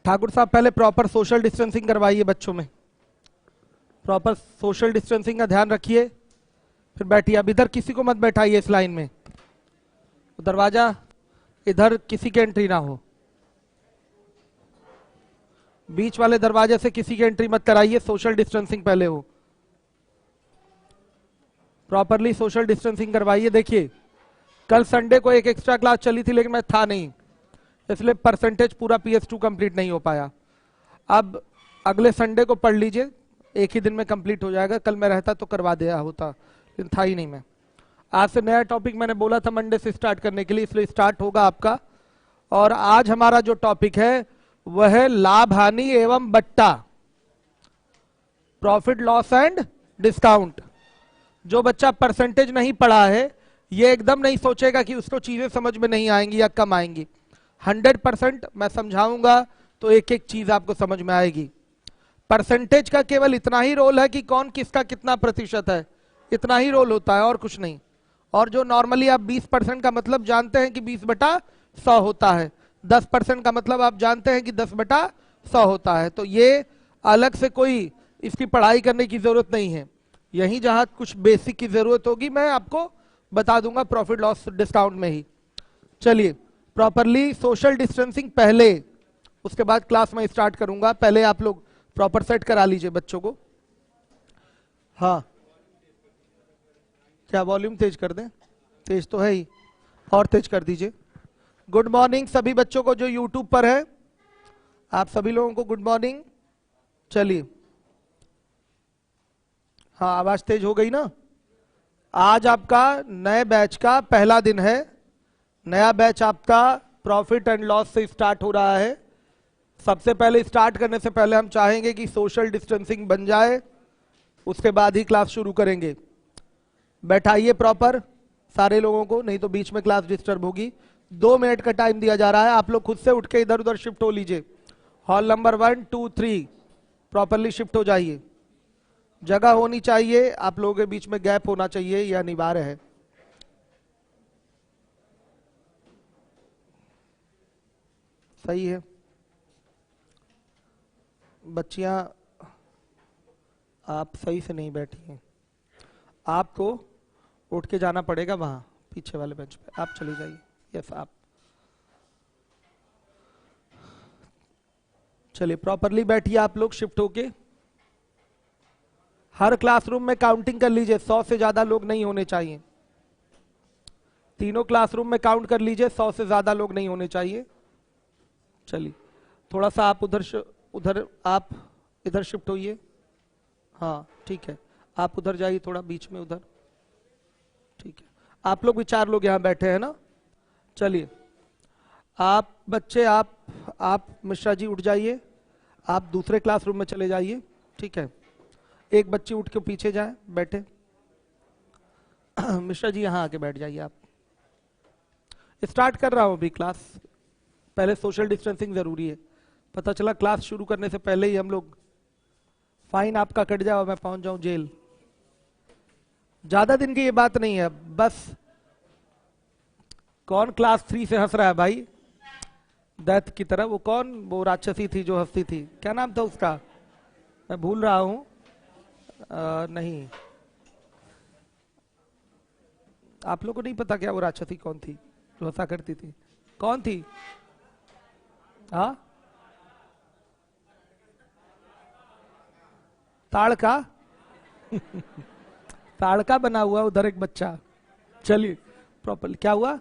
ठाकुर साहब पहले proper social distancing करवाइए बच्चों में, प्रॉपर सोशल डिस्टेंसिंग का ध्यान रखिए, फिर बैठिए। अब इधर किसी को मत बैठाइए इस लाइन में, दरवाजा इधर किसी की एंट्री ना हो, बीच वाले दरवाजे से किसी की एंट्री मत कराइए, सोशल डिस्टेंसिंग पहले हो, प्रॉपरली सोशल डिस्टेंसिंग करवाइए। देखिए कल संडे को एक एक्स्ट्रा क्लास चली थी लेकिन मैं था नहीं, इसलिए परसेंटेज पूरा PS2 कंप्लीट नहीं हो पाया। अब अगले संडे को पढ़ लीजिए, एक ही दिन में कंप्लीट हो जाएगा। कल मैं रहता तो करवा दिया होता, लेकिन था ही नहीं मैं। आज से नया टॉपिक मैंने बोला था मंडे से स्टार्ट करने के लिए, इसलिए स्टार्ट होगा आपका। और आज हमारा जो टॉपिक है वह है लाभ हानि एवं बट्टा, प्रॉफिट लॉस एंड डिस्काउंट। जो बच्चा परसेंटेज नहीं पढ़ा है ये एकदम नहीं सोचेगा कि उसको चीजें समझ में नहीं आएंगी या कम आएंगी। 100% मैं समझाऊंगा तो एक एक चीज आपको समझ में आएगी। परसेंटेज का केवल इतना ही रोल है कि कौन किसका कितना प्रतिशत है, इतना ही रोल होता है और कुछ नहीं। और जो नॉर्मली आप 20% का मतलब जानते हैं कि 20/100 होता है, 10% का मतलब आप जानते हैं कि 10/100 होता है। तो ये अलग से कोई इसकी पढ़ाई करने की जरूरत नहीं है। यहीं जहां कुछ बेसिक की जरूरत होगी मैं आपको बता दूंगा प्रॉफिट लॉस डिस्काउंट में ही। चलिए प्रॉपरली सोशल डिस्टेंसिंग पहले, उसके बाद क्लास में स्टार्ट करूंगा। पहले आप लोग प्रॉपर सेट करा लीजिए बच्चों को। हाँ क्या वॉल्यूम तेज कर दें? तेज तो है ही, और तेज कर दीजिए। गुड मॉर्निंग सभी बच्चों को जो यूट्यूब पर है, आप सभी लोगों को गुड मॉर्निंग। चलिए हाँ आवाज तेज हो गई ना। आज आपका नए बैच का पहला दिन है। नया बैच आपका प्रॉफिट एंड लॉस से स्टार्ट हो रहा है। सबसे पहले स्टार्ट करने से पहले हम चाहेंगे कि सोशल डिस्टेंसिंग बन जाए, उसके बाद ही क्लास शुरू करेंगे। बैठाइए प्रॉपर सारे लोगों को, नहीं तो बीच में क्लास डिस्टर्ब होगी। 2 मिनट का टाइम दिया जा रहा है, आप लोग खुद से उठ के इधर उधर शिफ्ट हो लीजिए। हॉल नंबर 1, 2, 3 प्रॉपरली शिफ्ट हो जाइए। जगह होनी चाहिए, आप लोगों के बीच में गैप होना चाहिए, यह अनिवार्य है। सही है बच्चियां, आप सही से नहीं बैठी हैं, आपको उठ के जाना पड़ेगा वहां पीछे वाले बेंच पे। आप चली जाइए। यस आप चलिए प्रॉपरली बैठिए आप लोग शिफ्ट होके। हर क्लासरूम में काउंटिंग कर लीजिए, 100 से ज्यादा लोग नहीं होने चाहिए। तीनों क्लासरूम में काउंट कर लीजिए, 100 से ज्यादा लोग नहीं होने चाहिए। चलिए थोड़ा सा आप उधर आप इधर शिफ्ट होइए। हाँ ठीक है, आप उधर जाइए थोड़ा बीच में उधर। ठीक है, आप लोग भी 4 लोग यहाँ बैठे हैं ना। चलिए आप बच्चे, आप मिश्रा जी उठ जाइए, आप दूसरे क्लासरूम में चले जाइए। ठीक है, एक बच्ची उठ के पीछे जाए बैठे। मिश्रा जी यहाँ आके बैठ जाइए। आप स्टार्ट कर रहा हूँ अभी क्लास, पहले सोशल डिस्टेंसिंग जरूरी है। पता चला क्लास शुरू करने से पहले ही हम लोग, फाइन आपका कट जाए और मैं पहुंच जाऊं जेल। ज्यादा दिन की ये बात नहीं है बस। कौन क्लास 3 से हंस रहा है भाई दैत की तरह? वो कौन, वो राक्षसी थी जो हंसती थी, क्या नाम था उसका, मैं भूल रहा हूं। नहीं, आप लोगों को नहीं पता क्या वो राक्षसी कौन थी जो हंसा करती थी? कौन थी? हाँ ताड़का। ताड़का बना हुआ उधर एक बच्चा। चलिए प्रॉपर क्या हुआ?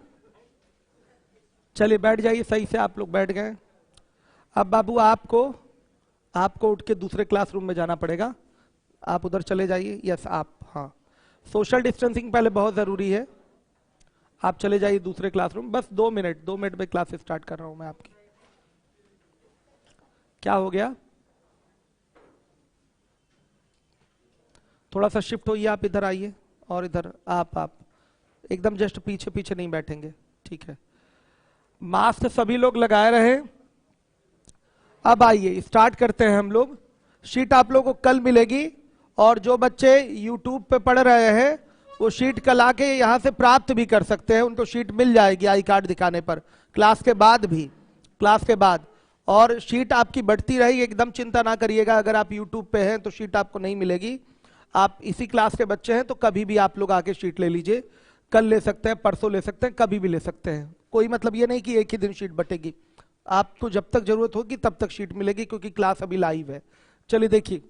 चलिए बैठ जाइए सही से, आप लोग बैठ गए। अब बाबू आपको उठ के दूसरे क्लासरूम में जाना पड़ेगा, आप उधर चले जाइए। यस आप, हाँ सोशल डिस्टेंसिंग पहले बहुत जरूरी है। आप चले जाइए दूसरे क्लासरूम, बस 2 मिनट में क्लास स्टार्ट कर रहा हूं मैं आपकी। क्या हो गया? थोड़ा सा शिफ्ट होइए, आप इधर आइए और इधर आप एकदम जस्ट पीछे पीछे नहीं बैठेंगे। ठीक है, मास्क सभी लोग लगाए रहे। अब आइए स्टार्ट करते हैं हम लोग। शीट आप लोगों को कल मिलेगी, और जो बच्चे YouTube पे पढ़ रहे हैं वो शीट कल आके यहाँ से प्राप्त भी कर सकते हैं, उनको शीट मिल जाएगी आई कार्ड दिखाने पर, क्लास के बाद भी, क्लास के बाद। और शीट आपकी बढ़ती रहेगी, एकदम चिंता ना करिएगा। अगर आप यूट्यूब पे हैं तो शीट आपको नहीं मिलेगी। आप इसी क्लास के बच्चे हैं तो कभी भी आप लोग आके शीट ले लीजिए, कल ले सकते हैं, परसों ले सकते हैं, कभी भी ले सकते हैं। कोई मतलब ये नहीं कि एक ही दिन शीट बटेगी, आपको जब तक जरूरत होगी तब तक शीट मिलेगी, क्योंकि क्लास अभी लाइव है। चलिए देखिए,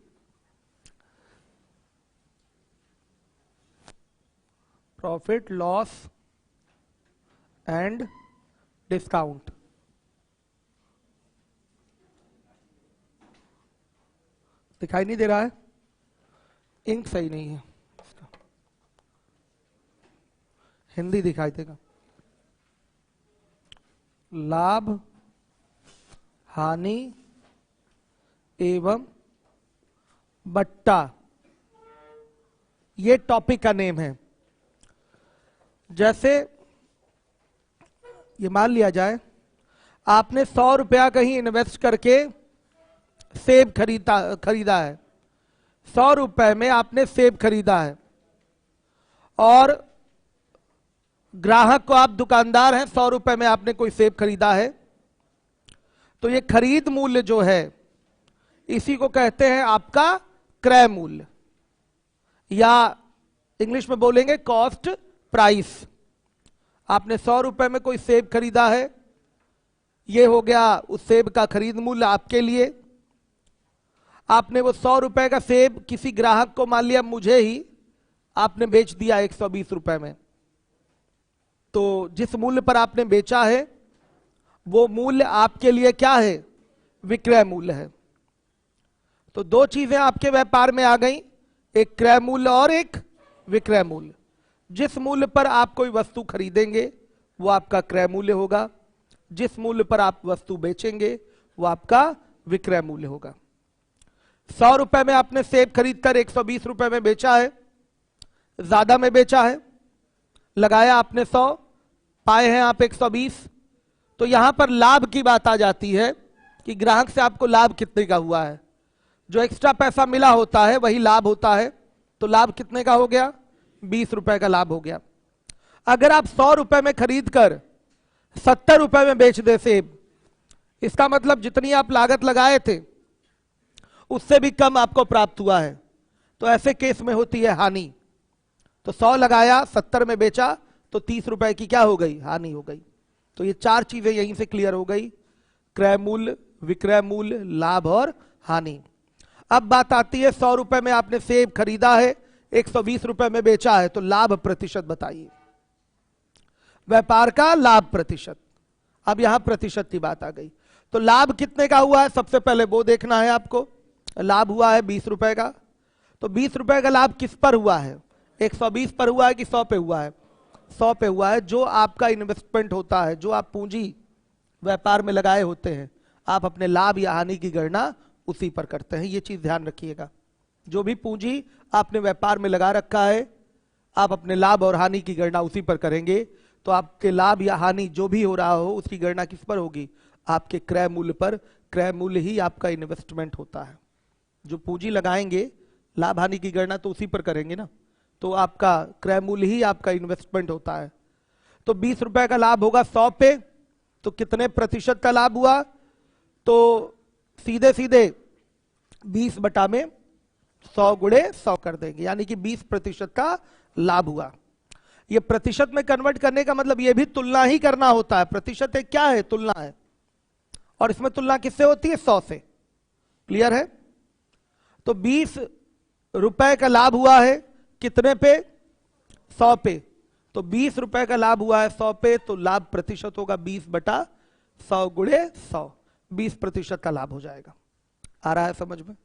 प्रॉफिट लॉस एंड डिस्काउंट। दिखाई नहीं दे रहा है, इंक सही नहीं है, हिंदी दिखाई देगा। लाभ हानि एवं बट्टा, ये टॉपिक का नेम है। जैसे ये मान लिया जाए आपने 100 रुपया कहीं इन्वेस्ट करके सेब खरीदा है, 100 रुपए में आपने सेब खरीदा है, और ग्राहक को, आप दुकानदार हैं, 100 रुपए में आपने कोई सेब खरीदा है, तो ये खरीद मूल्य जो है इसी को कहते हैं आपका क्रय मूल्य, या इंग्लिश में बोलेंगे कॉस्ट प्राइस। आपने 100 रुपए में कोई सेब खरीदा है, ये हो गया उस सेब का खरीद मूल्य आपके लिए। आपने वो 100 रुपए का सेब किसी ग्राहक को, मान लिया मुझे ही, आपने बेच दिया 120 रुपए में, तो जिस मूल्य पर आपने बेचा है वो मूल्य आपके लिए क्या है, विक्रय मूल्य है। तो दो चीजें आपके व्यापार में आ गई, एक क्रय मूल्य और एक विक्रय मूल्य। जिस मूल्य पर आप कोई वस्तु खरीदेंगे वो आपका क्रय मूल्य होगा, जिस मूल्य पर आप वस्तु बेचेंगे वो आपका विक्रय मूल्य होगा। 100 रुपए में आपने सेब खरीदकर 120 रुपए में बेचा है, ज्यादा में बेचा है, लगाया आपने 100, पाए हैं आप 120, तो यहां पर लाभ की बात आ जाती है कि ग्राहक से आपको लाभ कितने का हुआ है। जो एक्स्ट्रा पैसा मिला होता है वही लाभ होता है, तो लाभ कितने का हो गया, 20 रुपए का लाभ हो गया। अगर आप 100 रुपए में खरीद कर 70 रुपए में बेच दे सेब, इसका मतलब जितनी आप लागत लगाए थे उससे भी कम आपको प्राप्त हुआ है, तो ऐसे केस में होती है हानि। तो 100 लगाया, 70 में बेचा, तो 30 रुपए की क्या हो गई, हानि हो गई। तो ये चार चीजें यहीं से क्लियर हो गई, क्रय मूल्य, विक्रय मूल्य, लाभ और हानि। अब बात आती है 100 रुपए में आपने सेब खरीदा है, 120 रुपए में बेचा है, तो लाभ प्रतिशत बताइए, व्यापार का लाभ प्रतिशत। अब यहां प्रतिशत की बात आ गई, तो लाभ कितने का हुआ है, सबसे पहले वो देखना है आपको। लाभ हुआ है 20 रुपए का, तो 20 रुपए का लाभ किस पर हुआ है, 120 पर हुआ है कि 100 पे हुआ है, 100 पे हुआ है। जो आपका इन्वेस्टमेंट होता है, जो आप पूंजी व्यापार में लगाए होते हैं, आप अपने लाभ या हानि की गणना उसी पर करते हैं, ये चीज ध्यान रखिएगा। जो भी पूंजी आपने व्यापार में लगा रखा है, आप अपने लाभ और हानि की गणना उसी पर करेंगे, तो आपके लाभ या हानि जो भी हो रहा हो उसकी गणना किस पर होगी, आपके क्रय मूल्य पर। क्रय मूल्य ही आपका इन्वेस्टमेंट होता है। जो पूंजी लगाएंगे, लाभ हानि की गणना तो उसी पर करेंगे ना, तो आपका क्रय मूल्य ही आपका इन्वेस्टमेंट होता है। तो 20 रुपए का लाभ होगा 100 पे, तो कितने प्रतिशत का लाभ हुआ, तो सीधे सीधे 20 बटा में 100 गुणे 100 कर देंगे, यानी कि 20% का लाभ हुआ। ये प्रतिशत में कन्वर्ट करने का मतलब ये भी तुलना ही करना होता है। प्रतिशत एक क्या है, तुलना है, और इसमें तुलना किससे होती है, 100 से। क्लियर है। तो 20 रुपए का लाभ हुआ है कितने पे, 100 पे, तो 20 रुपए का लाभ हुआ है 100 पे, तो लाभ प्रतिशत होगा 20 बटा 100 गुणे 100, 20% का लाभ हो जाएगा। आ रहा है समझ में,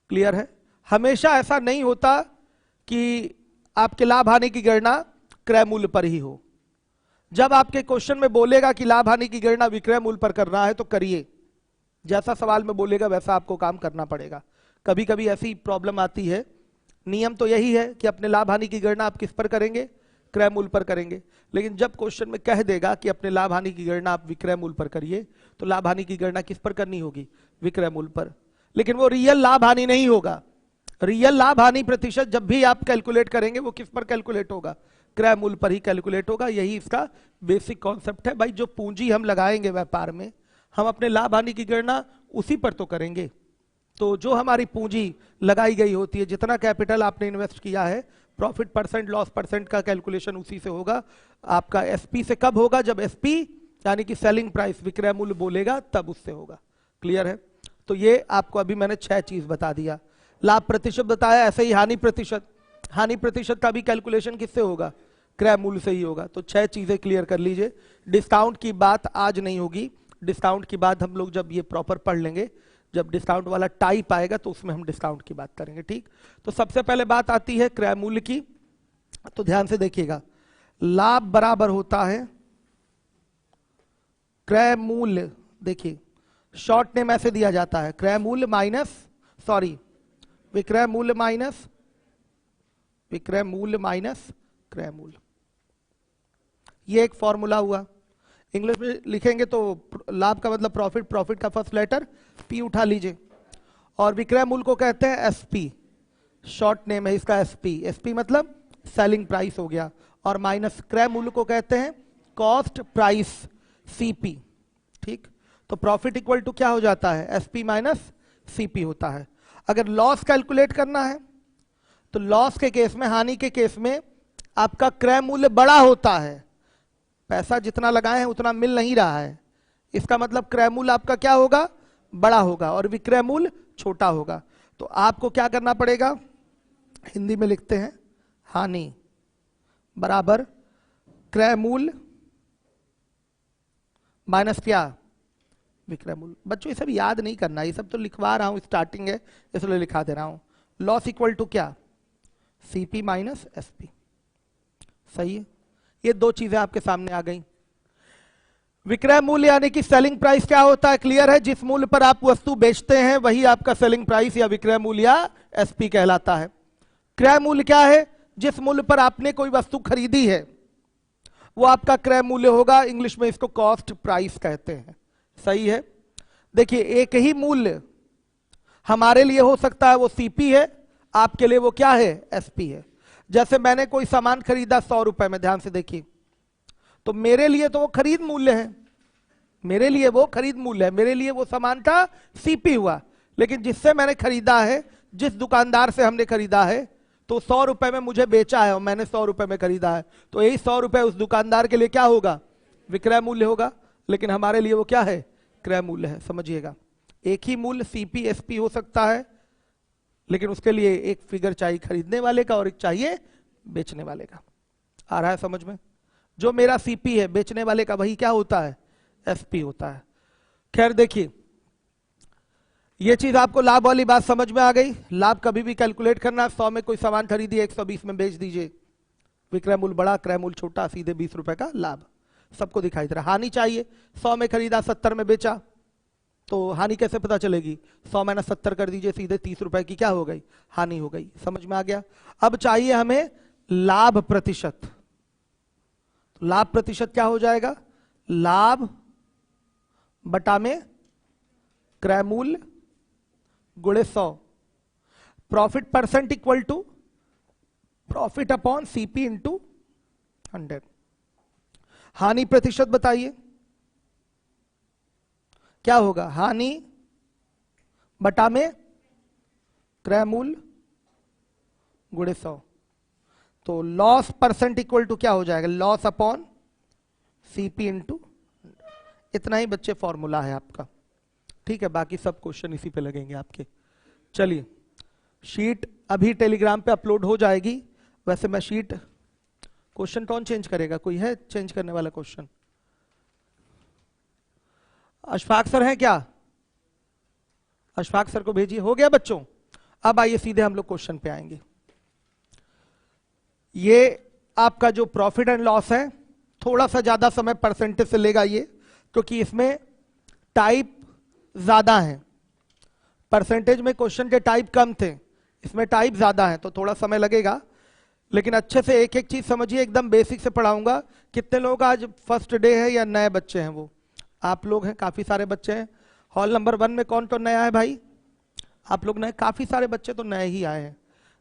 क्लियर है। हमेशा ऐसा नहीं होता कि आपके लाभ हानि की गणना क्रय मूल्य पर ही हो। जब आपके क्वेश्चन में बोलेगा कि लाभ हानि की गणना विक्रय मूल्य पर करना है तो करिए, जैसा सवाल में बोलेगा वैसा आपको काम करना पड़ेगा। कभी कभी ऐसी प्रॉब्लम आती है, नियम तो यही है कि अपने लाभ हानि की गणना आप किस पर करेंगे, क्रय मूल्य पर करेंगे, लेकिन जब क्वेश्चन में कह देगा कि अपने लाभ हानि की गणना आप विक्रय मूल्य पर करिए, तो लाभ हानि की गणना किस पर करनी होगी, विक्रय मूल्य पर। लेकिन वो रियल लाभ हानि नहीं होगा। रियल लाभ हानि प्रतिशत जब भी आप कैलकुलेट करेंगे वो किस पर कैलकुलेट होगा, क्रय मूल्य पर ही कैलकुलेट होगा। यही इसका बेसिक कॉन्सेप्ट है भाई। जो पूंजी हम लगाएंगे व्यापार में, हम अपने लाभ हानि की गणना उसी पर तो करेंगे। तो जो हमारी पूंजी लगाई गई होती है, जितना कैपिटल आपने इन्वेस्ट किया है, प्रॉफिट परसेंट लॉस परसेंट का कैलकुलेशन उसी से होगा। आपका एसपी से कब होगा? जब एसपी यानी कि सेलिंग प्राइस, विक्रय मूल्य बोलेगा, तब उससे होगा। क्लियर है? तो ये आपको अभी मैंने 6 चीज बता दिया। लाभ प्रतिशत बताया, ऐसे ही हानि प्रतिशत। हानि प्रतिशत का भी कैलकुलेशन किससे होगा? क्रय मूल्य से ही होगा। तो 6 चीजें क्लियर कर लीजिए। डिस्काउंट की बात आज नहीं होगी, डिस्काउंट की बात हम लोग जब ये प्रॉपर पढ़ लेंगे, जब डिस्काउंट वाला टाइप आएगा तो उसमें हम डिस्काउंट की बात करेंगे। ठीक, तो सबसे पहले बात आती है क्रय मूल्य की। तो ध्यान से देखिएगा, लाभ बराबर होता है क्रय मूल्य। देखिए शॉर्ट नेम ऐसे दिया जाता है, क्रय मूल्य माइनस, सॉरी, विक्रय मूल्य माइनस, विक्रय मूल्य माइनस क्रय मूल्य। ये एक फॉर्मूला हुआ। इंग्लिश में लिखेंगे तो लाभ का मतलब प्रॉफिट, प्रॉफिट का फर्स्ट लेटर पी उठा लीजिए, और विक्रय मूल्य को कहते हैं एसपी, शॉर्ट नेम है इसका एसपी। एसपी मतलब सेलिंग प्राइस हो गया, और माइनस क्रय मूल्य को कहते हैं कॉस्ट प्राइस, सीपी। ठीक, तो प्रॉफिट इक्वल टू क्या हो जाता है? एसपी माइनस सीपी होता है। अगर लॉस कैलकुलेट करना है तो लॉस के केस में, हानि के केस में आपका क्रय मूल्य बड़ा होता है, पैसा जितना लगाए हैं उतना मिल नहीं रहा है, इसका मतलब क्रय मूल्य आपका क्या होगा? बड़ा होगा, और विक्रय मूल्य छोटा होगा। तो आपको क्या करना पड़ेगा? हिंदी में लिखते हैं हानि बराबर क्रय मूल्य माइनस क्या? विक्रय मूल्य। बच्चों ये सब याद नहीं करना, ये सब तो लिखवा रहा हूं, स्टार्टिंग है इसलिए लिखा दे रहा हूं। लॉस इक्वल टू क्या? CP minus SP. सही है, ये 2 चीजें आपके सामने आ गई। विक्रय मूल्य यानी कि सेलिंग प्राइस क्या होता है? क्लियर है? जिस मूल्य पर आप वस्तु बेचते हैं वही आपका सेलिंग प्राइस या विक्रय मूल्य या एसपी कहलाता है। क्रय मूल्य क्या है? जिस मूल्य पर आपने कोई वस्तु खरीदी है वो आपका क्रय मूल्य होगा, इंग्लिश में इसको कॉस्ट प्राइस कहते हैं। सही है? देखिए एक ही मूल्य हमारे लिए हो सकता है वो सीपी है, आपके लिए वो क्या है? एसपी है। जैसे मैंने कोई सामान खरीदा 100 रुपए में, ध्यान से देखिए, तो मेरे लिए तो वो खरीद मूल्य है, मेरे लिए वो खरीद मूल्य है, मेरे लिए वो सामान का सीपी हुआ। लेकिन जिससे मैंने खरीदा है, जिस दुकानदार से हमने खरीदा है, तो 100 रुपए में मुझे बेचा है और मैंने 100 रुपए में खरीदा है, तो यही 100 रुपए उस दुकानदार के लिए क्या होगा? विक्रय मूल्य होगा। लेकिन हमारे लिए वो क्या है? क्रय मूल्य है। समझिएगा, एक ही मूल्य सीपी एसपी हो सकता है, लेकिन उसके लिए एक फिगर चाहिए खरीदने वाले का और एक चाहिए बेचने वाले का। आ रहा है समझ में? जो मेरा सीपी है बेचने वाले का, वही क्या होता है? एसपी होता है। खैर देखिए, ये चीज आपको लाभ वाली बात समझ में आ गई। लाभ कभी भी कैलकुलेट करना, 100 में कोई सामान खरीदी 120 में बेच दीजिए, विक्रय मूल्य बड़ा क्रय मूल्य छोटा, सीधे 20 रुपए का लाभ, सबको दिखाई दे रहा। हानि चाहिए, 100 में खरीदा 70 में बेचा, तो हानि कैसे पता चलेगी? 100 माइनस 70 कर दीजिए, सीधे 30 रुपए की क्या हो गई? हानि हो गई। समझ में आ गया? अब चाहिए हमें लाभ प्रतिशत। लाभ प्रतिशत क्या हो जाएगा? लाभ बटा में क्रय मूल्य गुणे 100। Profit percent equal to profit upon CP into 100। हानि प्रतिशत बताइए क्या होगा? हानि बटा में क्रय मूल्य गुणे 100। तो लॉस परसेंट इक्वल टू क्या हो जाएगा? Loss upon CP into. इतना ही बच्चे फॉर्मूला है आपका। ठीक है, बाकी सब क्वेश्चन इसी पे लगेंगे आपके। चलिए, शीट अभी टेलीग्राम पे अपलोड हो जाएगी। वैसे मैं शीट, क्वेश्चन कौन चेंज करेगा? कोई है चेंज करने वाला क्वेश्चन? अशफाक सर हैं क्या? अशफाक सर को भेजिए। हो गया बच्चों? अब आइए सीधे हम लोग क्वेश्चन पे आएंगे। ये आपका जो प्रॉफिट एंड लॉस है, थोड़ा सा ज्यादा समय परसेंटेज से लेगा ये, क्योंकि इसमें टाइप ज्यादा है। परसेंटेज में क्वेश्चन के टाइप कम थे, इसमें टाइप ज्यादा है, तो थोड़ा समय लगेगा। लेकिन अच्छे से एक एक चीज समझिए, एकदम बेसिक से पढ़ाऊंगा। कितने लोग आज फर्स्ट डे है या नए बच्चे हैं? वो आप लोग हैं, काफी सारे बच्चे हैं। हॉल नंबर 1 में कौन तो नया है भाई? आप लोग नए, काफी सारे बच्चे तो नए ही आए हैं।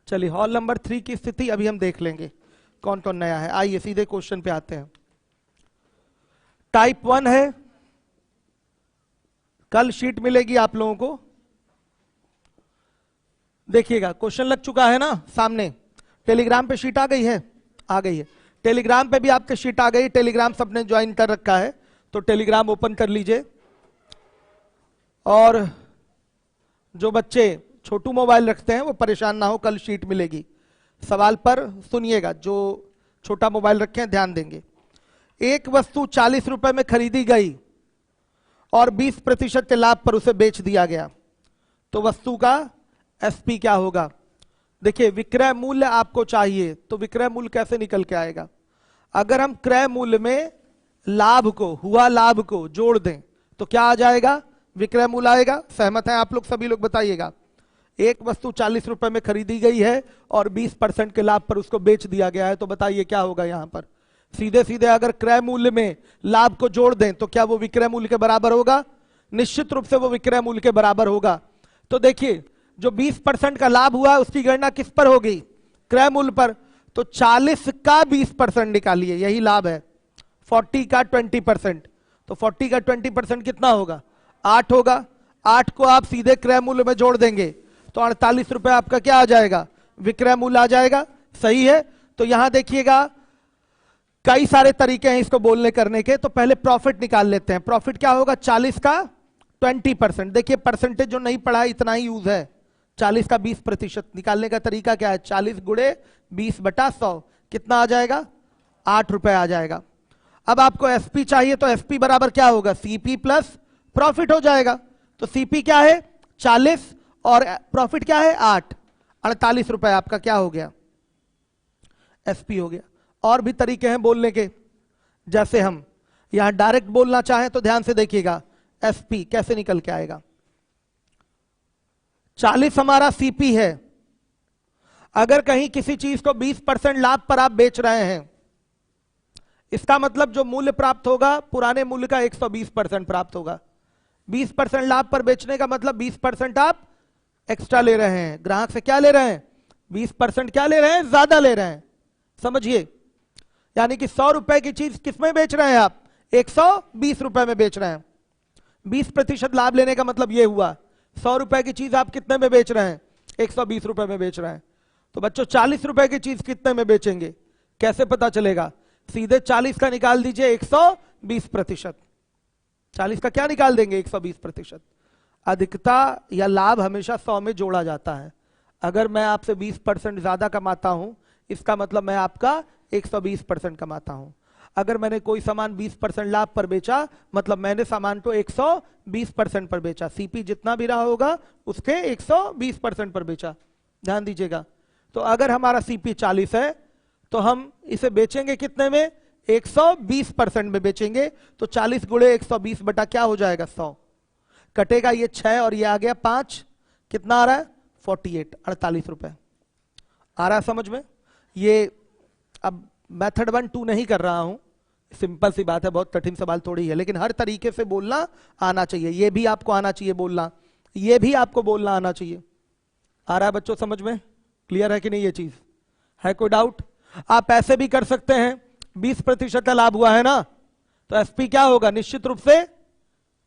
चलिए, हॉल नंबर 3 की स्थिति अभी हम देख लेंगे, कौन कौन नया है। आइए सीधे क्वेश्चन पे आते हैं। टाइप 1 है कल शीट मिलेगी आप लोगों को। देखिएगा क्वेश्चन लग चुका है ना सामने। टेलीग्राम पे शीट आ गई है, आ गई है। टेलीग्राम पे भी आपके शीट आ गई। टेलीग्राम सबने ज्वाइन कर रखा है तो टेलीग्राम ओपन कर लीजिए। और जो बच्चे छोटू मोबाइल रखते हैं वो परेशान ना हो, कल शीट मिलेगी। सवाल पर सुनिएगा, जो छोटा मोबाइल रखे हैं ध्यान देंगे। एक वस्तु 40 रुपए में खरीदी गई और 20% के लाभ पर उसे बेच दिया गया, तो वस्तु का एसपी क्या होगा? देखिए विक्रय मूल्य आपको चाहिए, तो विक्रय मूल्य कैसे निकल के आएगा? अगर हम क्रय मूल्य में लाभ को, हुआ लाभ को जोड़ दें तो क्या आ जाएगा? विक्रय मूल्य आएगा। सहमत हैं आप लोग? सभी लोग बताइएगा। एक वस्तु 40 रुपए में खरीदी गई है और 20% के लाभ पर उसको बेच दिया गया है, तो बताइए क्या होगा यहां पर? सीधे सीधे अगर क्रय मूल्य में लाभ को जोड़ दें तो क्या वो विक्रय मूल्य के बराबर होगा? निश्चित रूप से वो विक्रय मूल्य के बराबर होगा। तो देखिए जो 20% का लाभ हुआ उसकी गणना किस पर होगी? क्रय मूल्य पर। तो 40 का 20% निकालिए, यही लाभ है। 40 का 20%, तो 40 का 20% कितना होगा? 8 होगा। 8 को आप सीधे क्रय मूल्य में जोड़ देंगे तो 48 रुपए आपका क्या आ जाएगा? विक्रय मूल्य आ जाएगा। सही है। तो यहां देखिएगा कई सारे तरीके हैं इसको बोलने करने के। तो पहले प्रॉफिट निकाल लेते हैं। प्रॉफिट क्या होगा? 40 का 20%। देखिए परसेंटेज जो नहीं पढ़ा है इतना ही यूज है। 40 का 20% निकालने का तरीका क्या है? 40 गुणे 20/100 कितना आ जाएगा? 8 रुपए आ जाएगा। अब आपको एसपी चाहिए तो एसपी बराबर क्या होगा? सीपी प्लस प्रॉफिट हो जाएगा। तो सीपी क्या है? 40 और प्रॉफिट क्या है? 8। 48 रुपए आपका क्या हो गया? एसपी हो गया। और भी तरीके हैं बोलने के, जैसे हम यहां डायरेक्ट बोलना चाहें तो ध्यान से देखिएगा एसपी कैसे निकल के आएगा। 40 हमारा सीपी है। अगर कहीं किसी चीज को 20% लाभ पर आप बेच रहे हैं, इसका मतलब जो मूल्य प्राप्त होगा पुराने मूल्य का 120% प्राप्त होगा। 20% लाभ पर बेचने का मतलब 20% आप एक्स्ट्रा ले रहे हैं। ग्राहक से क्या ले रहे हैं? 20% क्या ले रहे हैं? ज्यादा ले रहे हैं। समझिए, यानी कि 100 रुपए की चीज किसमें बेच रहे हैं आप? 120 रुपए में बेच रहे हैं। 20% लाभ लेने का मतलब यह हुआ 100 रुपए की चीज आप कितने में बेच रहे हैं? 120 रुपए में बेच रहे हैं। तो बच्चों 40 रुपए की चीज कितने में बेचेंगे? कैसे पता चलेगा? सीधे 40 का निकाल दीजिए 120%। 40 का क्या निकाल देंगे? 120%। अधिकता या लाभ हमेशा 100 में जोड़ा जाता है। अगर मैं आपसे 20% ज्यादा कमाता हूं, इसका मतलब मैं आपका 120% कमाता हूं। अगर मैंने कोई सामान 20% लाभ पर बेचा, मतलब मैंने सामान को 120% पर बेचा। सीपी जितना भी रहा होगा उसके 120% पर बेचा। ध्यान दीजिएगा। तो अगर हमारा सीपी 40 है तो हम इसे बेचेंगे कितने में? 120% में बेचेंगे। तो 40 गुणे 120 बटा क्या हो जाएगा? 100। कटेगा ये 6 और ये आ गया 5। कितना आ रहा है? 48, 48 रुपए आ रहा है समझ में? ये अब मेथड 1 2 नहीं कर रहा हूं, सिंपल सी बात है, बहुत कठिन सवाल थोड़ी है, लेकिन हर तरीके से बोलना आना चाहिए। ये भी आपको आना चाहिए बोलना, ये भी आपको बोलना आना चाहिए। आ रहा है बच्चों समझ में? क्लियर है कि नहीं? ये चीज है कोई डाउट? आप ऐसे भी कर सकते हैं। 20% का लाभ हुआ है ना, तो एसपी क्या होगा? निश्चित रूप से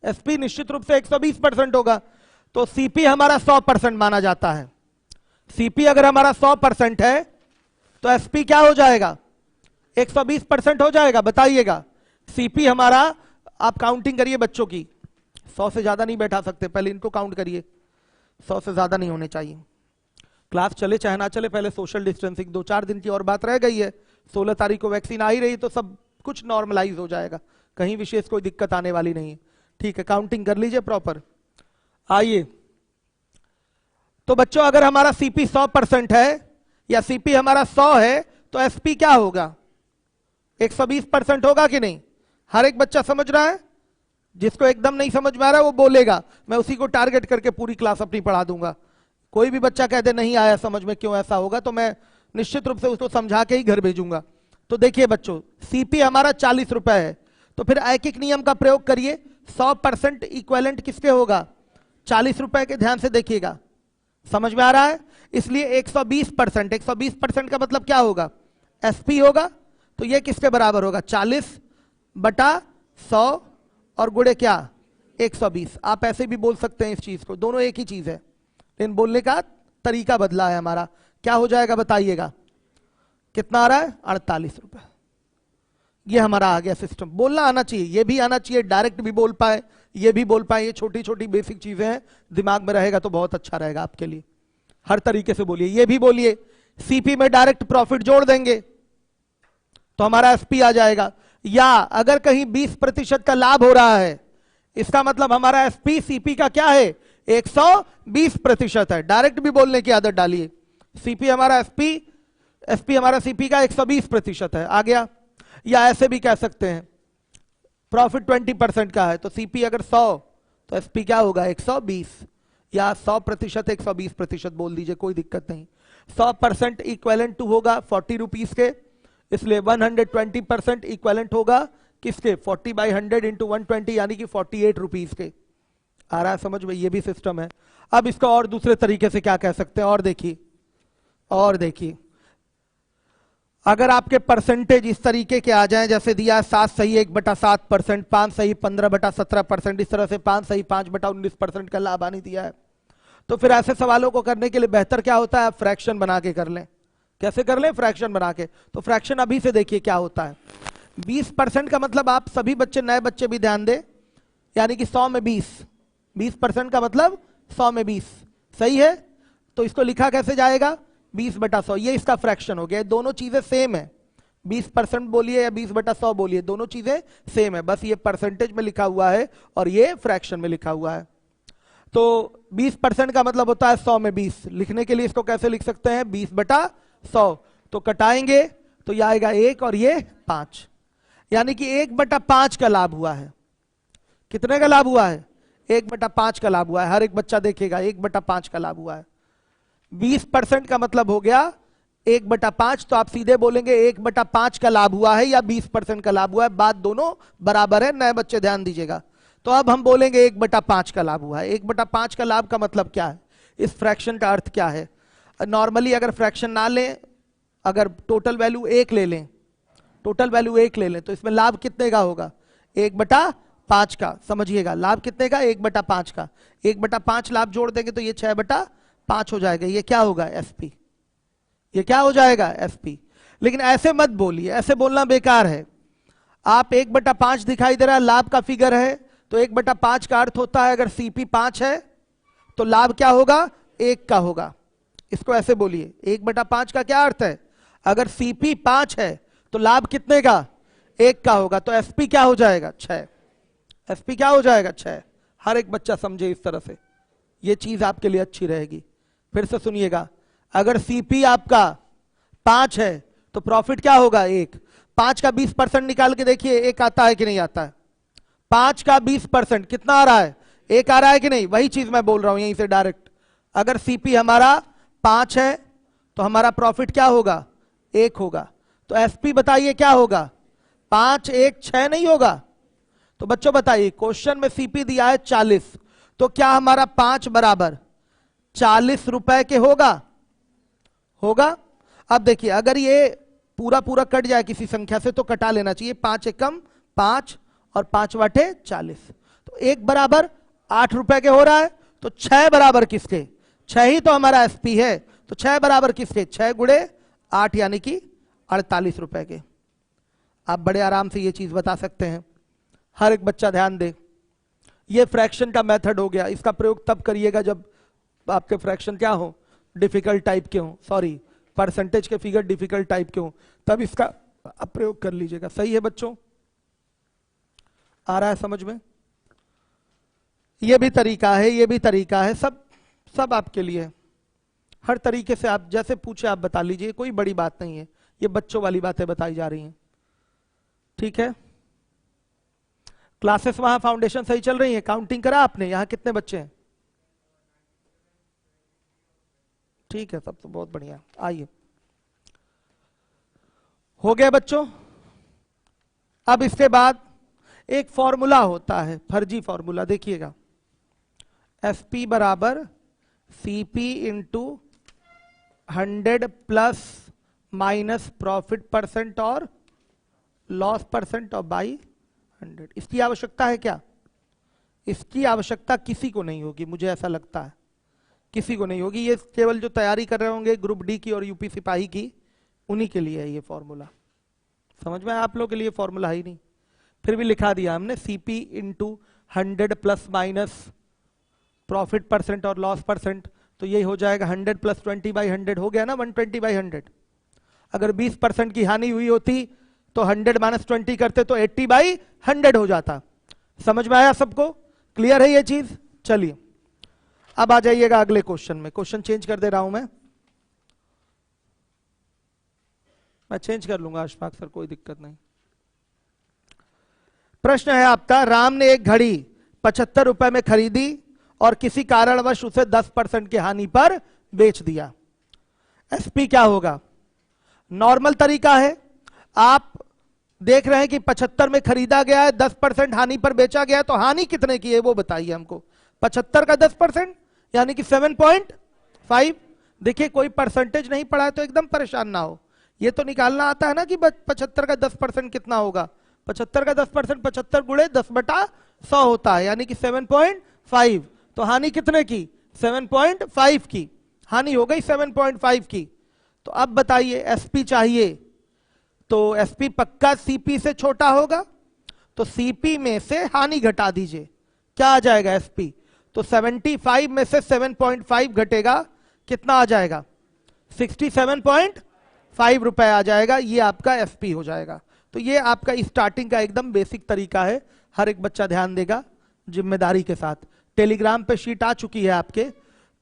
एसपी निश्चित रूप से 120% होगा। तो सीपी हमारा 100% माना जाता है। सीपी अगर हमारा 100% है तो एसपी क्या हो जाएगा? 120% हो जाएगा। बताइएगा सीपी हमारा, आप काउंटिंग करिए बच्चों की, 100 से ज्यादा नहीं बैठा सकते, पहले इनको काउंट करिए। 100 से ज्यादा नहीं होने चाहिए। क्लास चले चाहे ना चले, पहले सोशल डिस्टेंसिंग, 2-4 दिन की और बात रह गई है। 16 तारीख को वैक्सीन आ ही रही तो सब कुछ नॉर्मलाइज हो जाएगा, कहीं विशेष कोई दिक्कत आने वाली नहीं है। ठीक है, काउंटिंग कर लीजिए प्रॉपर। आइए, तो बच्चों अगर हमारा सीपी 100% है या सीपी हमारा 100 है तो एसपी क्या होगा? 120% होगा कि नहीं? हर एक बच्चा समझ रहा है? जिसको एकदम नहीं समझ में आ रहा है वो बोलेगा, मैं उसी को टारगेट करके पूरी क्लास अपनी पढ़ा दूंगा। कोई भी बच्चा कह दे नहीं आया समझ में, क्यों ऐसा होगा, तो मैं निश्चित रूप से उसको समझा के ही घर भेजूंगा। तो देखिए बच्चों, सीपी हमारा 40 रुपए है, तो फिर ऐकिक नियम का प्रयोग करिए। 100% इक्विवेलेंट किसके होगा? 40 रुपए के। ध्यान से देखिएगा, समझ में आ रहा है? इसलिए 120%, 120% का मतलब क्या होगा? एसपी होगा। तो ये किसके बराबर होगा? 40/100 और गुणे क्या? 120। आप ऐसे भी बोल सकते हैं इस चीज को, दोनों एक ही चीज है, लेकिन बोलने का तरीका बदला है हमारा। क्या हो जाएगा बताइएगा, कितना आ रहा है? 48 रुपए। ये हमारा आ गया सिस्टम। बोलना आना चाहिए, ये भी आना चाहिए, डायरेक्ट भी बोल पाए, ये भी बोल पाए। ये छोटी छोटी बेसिक चीजें हैं, दिमाग में रहेगा तो बहुत अच्छा रहेगा आपके लिए। हर तरीके से बोलिए, ये भी बोलिए। सीपी में डायरेक्ट प्रॉफिट जोड़ देंगे तो हमारा एसपी आ जाएगा। या अगर कहीं 20% का लाभ हो रहा है, इसका मतलब हमारा एसपी सीपी का क्या है? 120% है। डायरेक्ट भी बोलने की आदत डालिए। सीपी हमारा एसपी हमारा सीपी का 120% है, आ गया। या ऐसे भी कह सकते हैं, प्रॉफिट 20% का है तो सीपी अगर 100 तो एसपी क्या होगा? 120। या 100% 120% बोल दीजिए, कोई दिक्कत नहीं। 100% इक्वेलेंट टू होगा 40 रुपीज के, इसलिए 120% इक्वेलेंट होगा किसके? 40/100 इंटू 120 यानी कि 48 रुपीज के। आ रहा है समझ में? ये भी सिस्टम है। अब इसको और दूसरे तरीके से क्या कह सकते हैं, और देखिए अगर आपके परसेंटेज इस तरीके के आ जाएं, जैसे दिया 7 सही 1/7%, 5 सही 15/17%, इस तरह से 5 सही 5/19% का लाभ आनी दिया है, तो फिर ऐसे सवालों को करने के लिए बेहतर क्या होता है? आप फ्रैक्शन बना के कर लें। कैसे कर लें? फ्रैक्शन बना के। तो फ्रैक्शन अभी से देखिए क्या होता है। 20% का मतलब आप सभी बच्चे, नए बच्चे भी ध्यान दें, यानी कि 100 में 20% का मतलब 100 में 20 सही है। तो इसको लिखा कैसे जाएगा? 20/100। ये इसका फ्रैक्शन हो गया। दोनों चीजें सेम है, 20% बोलिए या 20/100 बोलिए, दोनों चीजें सेम है, बस ये परसेंटेज में लिखा हुआ है और ये फ्रैक्शन में लिखा हुआ है। तो 20% का मतलब होता है 100 में 20। लिखने के लिए इसको कैसे लिख सकते हैं? 20/100। तो कटाएंगे तो ये आएगा 1 और ये 5, यानी कि 1/5 का लाभ हुआ है। कितने का लाभ हुआ है? 1/5 का लाभ हुआ है। हर एक बच्चा देखेगा 1/5 का लाभ हुआ है। 20% का मतलब हो गया 1/5, तो आप सीधे बोलेंगे 1/5 का लाभ हुआ है या 20% का लाभ हुआ है, बात दोनों बराबर है। नए बच्चे ध्यान दीजिएगा। तो अब हम बोलेंगे 1/5 का लाभ हुआ है। 1/5 का लाभ का मतलब क्या है? इस फ्रैक्शन का अर्थ क्या है? नॉर्मली अगर फ्रैक्शन ना लें, अगर टोटल वैल्यू 1 ले लें, तो इसमें लाभ कितने का होगा? 1/5 का। समझिएगा, लाभ कितने का? 1/5 का। 1/5 लाभ जोड़ देंगे तो ये 6/5 हो जाएगा। ये क्या होगा? एसपी। ये क्या हो जाएगा? एसपी। लेकिन ऐसे मत बोलिए, ऐसे बोलना बेकार है। आप 1/5 दिखाई दे रहा है, लाभ का फिगर है, तो 1/5 का अर्थ होता है अगर सीपी 5 है तो लाभ क्या होगा? 1 का होगा। इसको ऐसे बोलिए, 1/5 का क्या अर्थ है? अगर सीपी 5 है तो लाभ कितने का? 1 का होगा। तो एसपी क्या हो जाएगा? 6। एसपी क्या हो जाएगा? 6। हर एक बच्चा समझे इस तरह से, ये चीज आपके लिए अच्छी रहेगी। फिर से सुनिएगा, अगर सीपी आपका 5 है तो प्रॉफिट क्या होगा? 1। 5 का 20% निकाल के देखिए 1 आता है कि नहीं आता है? 5 का 20% कितना आ रहा है? 1 आ रहा है कि नहीं? वही चीज मैं बोल रहा हूं यहीं से डायरेक्ट। अगर सीपी हमारा 5 है तो हमारा प्रॉफिट क्या होगा? 1 होगा। तो एसपी बताइए क्या होगा? 5 1 6 नहीं होगा? तो बच्चों बताइए, क्वेश्चन में सीपी दिया है 40, तो क्या हमारा 5 बराबर 40 रुपए के होगा? अब देखिए, अगर ये पूरा पूरा कट जाए किसी संख्या से तो कटा लेना चाहिए। 5 एकम 5 और 5 वाटे 40, तो 1 बराबर 8 रुपए के हो रहा है। तो 6 बराबर किसके? 6 ही तो हमारा एसपी है, तो 6 बराबर किसके? 6 गुणे 8 यानी कि 48 रुपए के। आप बड़े आराम से ये चीज बता सकते हैं। हर एक बच्चा ध्यान दे, ये फ्रैक्शन का मेथड हो गया। इसका प्रयोग तब करिएगा जब आपके फ्रैक्शन क्या हो? डिफिकल्ट टाइप के हो, सॉरी परसेंटेज के फिगर डिफिकल्ट टाइप के हो, तब इसका आप प्रयोग कर लीजिएगा। सही है बच्चों? आ रहा है समझ में? ये भी तरीका है, ये भी तरीका है, सब आपके लिए। हर तरीके से आप जैसे पूछे आप बता लीजिए, कोई बड़ी बात नहीं है। ये बच्चों वाली बातें बताई जा रही हैं, ठीक है? क्लासेस वहां फाउंडेशन सही चल रही है? काउंटिंग करा आपने? यहां कितने बच्चे हैं? ठीक है, तब तो बहुत बढ़िया। आइए, हो गया बच्चों। अब इसके बाद एक फॉर्मूला होता है, फर्जी फॉर्मूला, देखिएगा। एसपी बराबर CP into 100 plus minus profit percent और लॉस परसेंट और बाई 100। इसकी आवश्यकता है क्या? इसकी आवश्यकता किसी को नहीं होगी, मुझे ऐसा लगता है किसी को नहीं होगी। ये केवल जो तैयारी कर रहे होंगे ग्रुप डी की और यूपी सिपाही की, उन्हीं के लिए है ये फॉर्मूला। समझ में, आप लोग के लिए फॉर्मूला है ही नहीं, फिर भी लिखा दिया हमने CP into 100 plus minus profit percent और लॉस परसेंट, तो ये हो जाएगा 100 प्लस 20/100 हो गया ना 120/100। अगर 20% की हानि हुई होती तो 100 माइनस 20 करते तो 80/100 हो जाता। समझ में आया सबको, क्लियर है ये चीज? चलिए अब आ जाइएगा अगले क्वेश्चन में। क्वेश्चन चेंज कर दे रहा हूं मैं चेंज कर लूंगा अशफाक सर, कोई दिक्कत नहीं। प्रश्न है आपका, राम ने एक घड़ी 75 रुपए में खरीदी और किसी कारणवश उसे 10% की हानि पर बेच दिया। एसपी क्या होगा? नॉर्मल तरीका है, आप देख रहे हैं कि 75 में खरीदा गया है, 10% हानि पर बेचा गया है, तो हानि कितने की है वो बताइए हमको। 75 का 10% यानी कि 7.5। देखिए कोई परसेंटेज नहीं पढ़ा है तो एकदम परेशान ना हो, ये तो निकालना आता है ना कि 75 का 10% कितना होगा। 75 का 10% 75 गुणे 10/100 होता है, यानी कि 7.5। तो हानि कितने की? 7.5 की हानि हो गई, 7.5 की। तो अब बताइए एसपी चाहिए, तो एसपी पक्का सीपी से छोटा होगा, तो सीपी में से हानि घटा दीजिए, क्या आ जाएगा एसपी? तो 75 में से 7.5 घटेगा, कितना आ जाएगा? 67.5 रुपए आ जाएगा, ये आपका एसपी हो जाएगा। तो ये आपका स्टार्टिंग का एकदम बेसिक तरीका है, हर एक बच्चा ध्यान देगा जिम्मेदारी के साथ। टेलीग्राम पे शीट आ चुकी है आपके,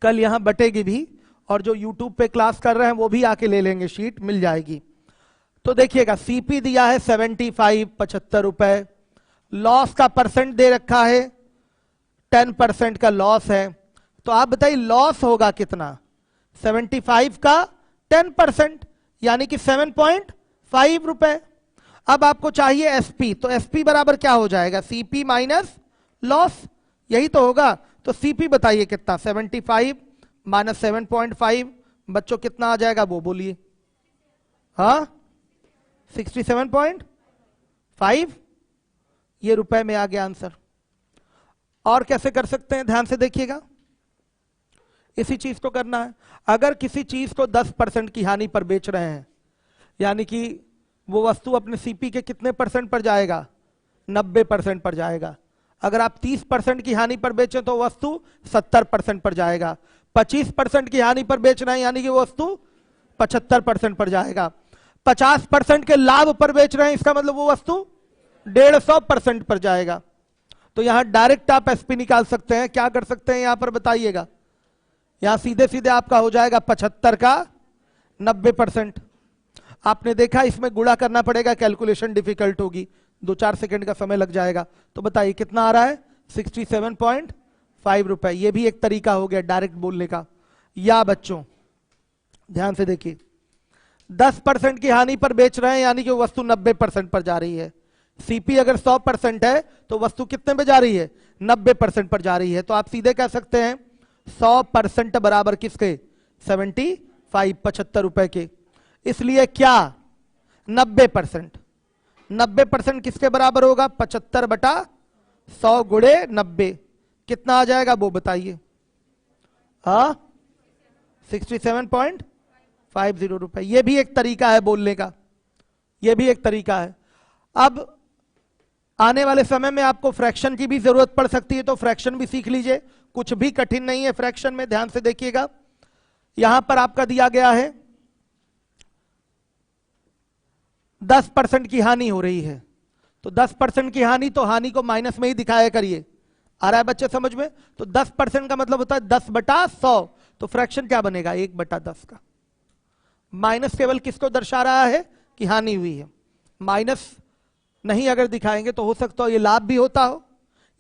कल यहां बटेगी भी, और जो यूट्यूब पे क्लास कर रहे हैं वो भी आके ले लेंगे, शीट मिल जाएगी। तो देखिएगा सीपी दिया है 75 75 रुपए, लॉस का परसेंट दे रखा है 10% का लॉस है, तो आप बताइए लॉस होगा कितना? 75 का 10% यानी कि 7.5 रुपए। अब आपको चाहिए एसपी, तो एसपी बराबर क्या हो जाएगा? सीपी माइनस लॉस, यही तो होगा। तो सीपी बताइए कितना? 75 माइनस 7.5, बच्चों कितना आ जाएगा वो बोलिए? हाँ 67.5, ये रुपए में आ गया आंसर। और कैसे कर सकते हैं, ध्यान से देखिएगा, इसी चीज को करना है। अगर किसी चीज को 10% की हानि पर बेच रहे हैं, यानी कि वो वस्तु अपने सीपी के कितने परसेंट पर जाएगा? 90% पर जाएगा। अगर आप 30% की हानि पर बेचें तो वस्तु 70% पर जाएगा। 25% की हानि पर बेच रहे हैं यानी कि वो वस्तु 75% पर जाएगा। 50% के लाभ पर बेच रहे हैं, इसका मतलब वो वस्तु 150% पर जाएगा। तो यहां डायरेक्ट आप एसपी निकाल सकते हैं। क्या कर सकते हैं यहां पर बताइएगा? यहां सीधे सीधे आपका हो जाएगा 75 का 90%। आपने देखा इसमें गुणा करना पड़ेगा, कैलकुलेशन डिफिकल्ट होगी, 2-4 सेकंड का समय लग जाएगा। तो बताइए कितना आ रहा है? 67.5 रुपए। ये भी एक तरीका हो गया डायरेक्ट बोलने का। या बच्चों ध्यान से देखिए, 10% की हानि पर बेच रहे हैं यानी कि वस्तु 90% पर जा रही है। सीपी अगर 100% है तो वस्तु कितने पे जा रही है? 90% पर जा रही है। तो आप सीधे कह सकते हैं 100% बराबर किसके? 75 75 रुपए के। इसलिए क्या 90%? 90% किसके बराबर होगा? 75/100 गुणे 90, कितना आ जाएगा वो बताइए? हाँ 67.50 रुपए। ये भी एक तरीका है बोलने का, ये भी एक तरीका है। अब आने वाले समय में आपको फ्रैक्शन की भी जरूरत पड़ सकती है, तो फ्रैक्शन भी सीख लीजिए, कुछ भी कठिन नहीं है फ्रैक्शन में। ध्यान से देखिएगा, यहां पर आपका दिया गया है 10% की हानि हो रही है, तो 10% की हानि, तो हानि को माइनस में ही दिखाया करिए। आ रहा है बच्चे समझ में? तो 10% का मतलब होता है 10/100, तो फ्रैक्शन क्या बनेगा? 1/10 का। माइनस केवल किसको दर्शा रहा है? कि हानि हुई है। माइनस नहीं अगर दिखाएंगे तो हो सकता हो ये लाभ भी होता हो,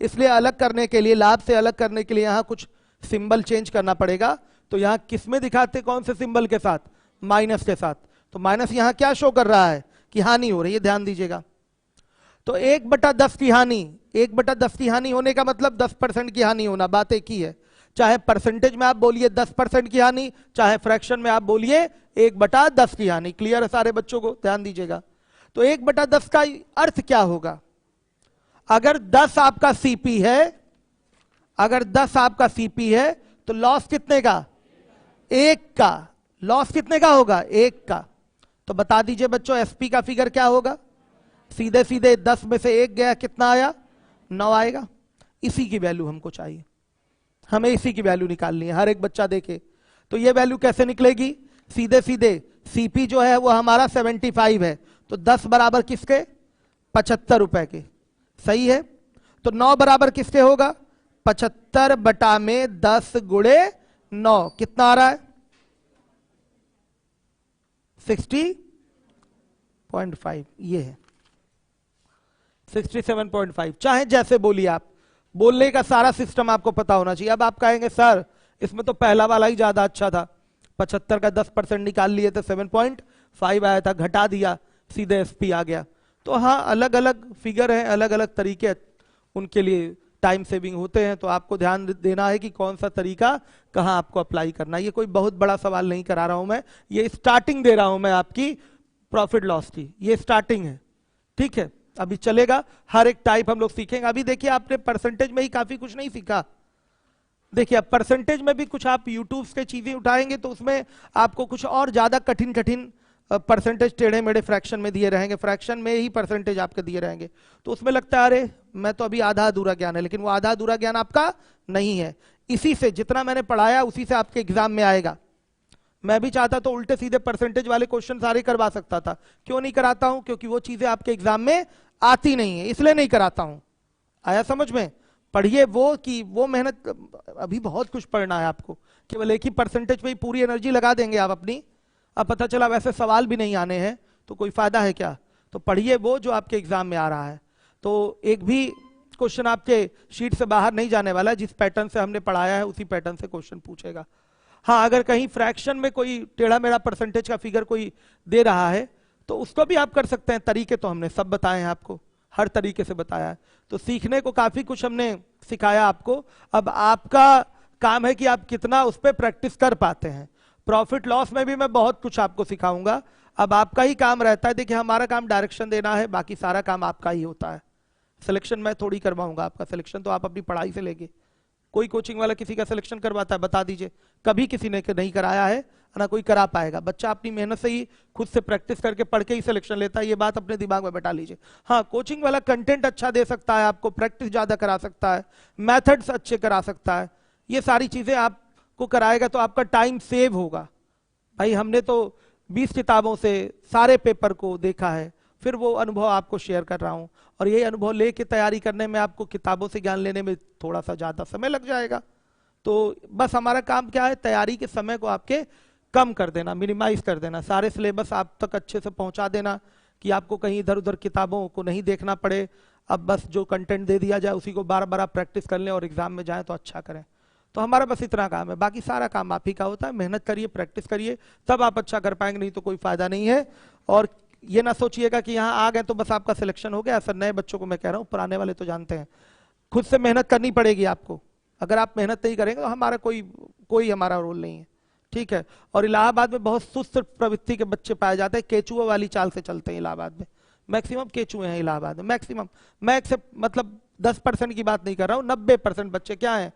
इसलिए अलग करने के लिए, लाभ से अलग करने के लिए यहां कुछ सिंबल चेंज करना पड़ेगा। तो यहां किस में दिखाते, कौन से सिंबल के साथ? माइनस के साथ। तो माइनस यहां क्या शो कर रहा है? कि हानि हो रही है, ध्यान दीजिएगा। तो 1/10 की हानि, 1/10 की हानि होने का मतलब 10% की हानि होना, बात एक ही है। चाहे परसेंटेज में आप बोलिए 10% की हानि, चाहे फ्रैक्शन में आप बोलिए 1/10 की हानि। क्लियर है सारे बच्चों को? ध्यान दीजिएगा। तो 1/10 का अर्थ क्या होगा? अगर 10 आपका सीपी है अगर 10 आपका सीपी है तो लॉस कितने का? 1 का। लॉस कितने का होगा? 1 का। तो बता दीजिए बच्चों एसपी का फिगर क्या होगा? सीधे सीधे 10 में से 1 गया, कितना आया? 9 आएगा। इसी की वैल्यू हमको चाहिए, हमें इसी की वैल्यू निकालनी है। हर एक बच्चा देखे तो ये वैल्यू कैसे निकलेगी? सीधे सीधे सीपी जो है वो हमारा 75 है, तो 10 बराबर किसके? 75 रुपए के। सही है। तो 9 बराबर किसके होगा? 75 बटा में 10 गुणे 9, कितना आ रहा है? 60.5। ये है 67.5। चाहे जैसे बोलिए आप, बोलने का सारा सिस्टम आपको पता होना चाहिए। अब आप कहेंगे सर इसमें तो पहला वाला ही ज्यादा अच्छा था, 75 का 10% निकाल लिए थे 7.5 आया था, घटा दिया सीधे एसपी आ गया। तो हाँ, अलग अलग फिगर है, अलग अलग तरीके उनके लिए टाइम सेविंग होते हैं। तो आपको ध्यान देना है कि कौन सा तरीका कहां आपको अप्लाई करना है। ये कोई बहुत बड़ा सवाल नहीं करा रहा हूं मैं, ये स्टार्टिंग दे रहा हूं मैं आपकी प्रॉफिट लॉस की, ये स्टार्टिंग है। ठीक है, अभी चलेगा, हर एक टाइप हम लोग सीखेंगे। अभी देखिए आपने परसेंटेज में ही काफी कुछ नहीं सीखा। देखिए अब परसेंटेज में भी कुछ आप यूट्यूब से चीजें उठाएंगे तो उसमें आपको कुछ और ज्यादा कठिन कठिन परसेंटेज टेढ़े मेढ़े फ्रैक्शन में दिए रहेंगे, फ्रैक्शन में ही परसेंटेज आपके दिए रहेंगे। तो उसमें लगता है अरे मैं तो अभी आधा अधूरा ज्ञान है, लेकिन वो आधा अधूरा ज्ञान आपका नहीं है। इसी से जितना मैंने पढ़ाया उसी से आपके एग्जाम में आएगा। मैं भी चाहता तो उल्टे सीधे परसेंटेज वाले क्वेश्चन सारे करवा सकता था, क्यों नहीं कराता हूं? क्योंकि वो चीजें आपके एग्जाम में आती नहीं है, इसलिए नहीं कराता हूं। आया समझ में? पढ़िए वो कि वो मेहनत, अभी बहुत कुछ पढ़ना है आपको। केवल एक ही परसेंटेज पे ही पूरी एनर्जी लगा देंगे आप अपनी, अब पता चला वैसे सवाल भी नहीं आने हैं तो कोई फायदा है क्या? तो पढ़िए वो जो आपके एग्जाम में आ रहा है। तो एक भी क्वेश्चन आपके शीट से बाहर नहीं जाने वाला, जिस पैटर्न से हमने पढ़ाया है उसी पैटर्न से क्वेश्चन पूछेगा। हाँ, अगर कहीं फ्रैक्शन में कोई टेढ़ा मेढ़ा परसेंटेज का फिगर कोई दे रहा है तो उसको भी आप कर सकते हैं। तरीके तो हमने सब बताए हैं आपको, हर तरीके से बताया है। तो सीखने को काफी कुछ हमने सिखाया आपको। अब आपका काम है कि आप कितना उस पर प्रैक्टिस कर पाते हैं। प्रॉफिट लॉस में भी मैं बहुत कुछ आपको सिखाऊंगा। अब आपका ही काम रहता है, देखिए हमारा काम डायरेक्शन देना है, बाकी सारा काम आपका ही होता है। सिलेक्शन मैं थोड़ी करवाऊंगा, आपका सिलेक्शन तो आप अपनी पढ़ाई से लेके, कोई कोचिंग वाला किसी का सिलेक्शन करवाता है? बता दीजिए, कभी किसी ने नहीं कराया है, ना कोई करा पाएगा। बच्चा अपनी मेहनत से ही खुद से प्रैक्टिस करके पढ़ के ही सिलेक्शन लेता है, ये बात अपने दिमाग में बैठा लीजिए। हाँ, कोचिंग वाला कंटेंट अच्छा दे सकता है, आपको प्रैक्टिस ज्यादा करा सकता है, मेथड्स अच्छे करा सकता है, ये सारी चीजें आपको कराएगा तो आपका टाइम सेव होगा। भाई हमने तो 20 किताबों से सारे पेपर को देखा है, फिर वो अनुभव आपको शेयर कर रहा हूं। और ये अनुभव लेके तैयारी करने में आपको किताबों से ज्ञान लेने में थोड़ा सा ज्यादा समय लग जाएगा। तो बस हमारा काम क्या है, तैयारी के समय को आपके कम कर देना, मिनिमाइज कर देना, सारे सिलेबस आप तक अच्छे से पहुंचा देना कि आपको कहीं इधर उधर किताबों को नहीं देखना पड़े। अब बस जो कंटेंट दे दिया जाए उसी को बार बार आप प्रैक्टिस कर लें और एग्जाम में जाए तो अच्छा करें। तो हमारा बस इतना काम है, बाकी सारा काम आप ही का होता है। मेहनत करिए, प्रैक्टिस करिए, तब आप अच्छा कर पाएंगे, नहीं तो कोई फायदा नहीं है। और ये ना सोचिएगा कि यहाँ आ गए तो बस आपका सिलेक्शन हो गया। ऐसा नए बच्चों को मैं कह रहा हूँ, पुराने वाले तो जानते हैं, खुद से मेहनत करनी पड़ेगी आपको। अगर आप मेहनत नहीं करेंगे तो हमारा कोई हमारा रोल नहीं है। ठीक है। और इलाहाबाद में बहुत सुस्त प्रवृत्ति के बच्चे पाए जाते हैं, केचुआ वाली चाल से चलते हैं इलाहाबाद में। मैक्सिमम केचुए हैं इलाहाबाद में, मैक्सिमम। मैं मतलब 10% की बात नहीं कर रहा हूँ, 90% बच्चे क्या है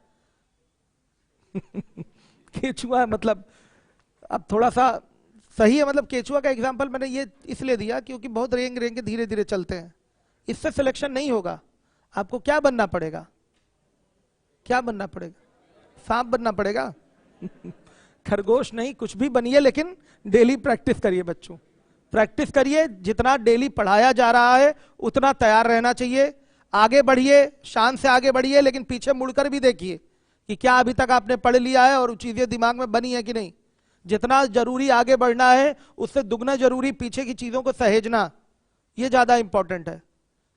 केचुआ है। मतलब अब थोड़ा सा सही है, मतलब केचुआ का एग्जांपल मैंने ये इसलिए दिया क्योंकि बहुत रेंग रेंग के धीरे धीरे चलते हैं, इससे सिलेक्शन नहीं होगा। आपको क्या बनना पड़ेगा? क्या बनना पड़ेगा? सांप बनना पड़ेगा खरगोश नहीं, कुछ भी बनिए, लेकिन डेली प्रैक्टिस करिए बच्चों, प्रैक्टिस करिए। जितना डेली पढ़ाया जा रहा है उतना तैयार रहना चाहिए। आगे बढ़िए, शान से आगे बढ़िए, लेकिन पीछे मुड़कर भी देखिए कि क्या अभी तक आपने पढ़ लिया है और चीजें दिमाग में बनी है कि नहीं। जितना जरूरी आगे बढ़ना है उससे दुगना जरूरी पीछे की चीजों को सहेजना, ये ज्यादा इंपॉर्टेंट है।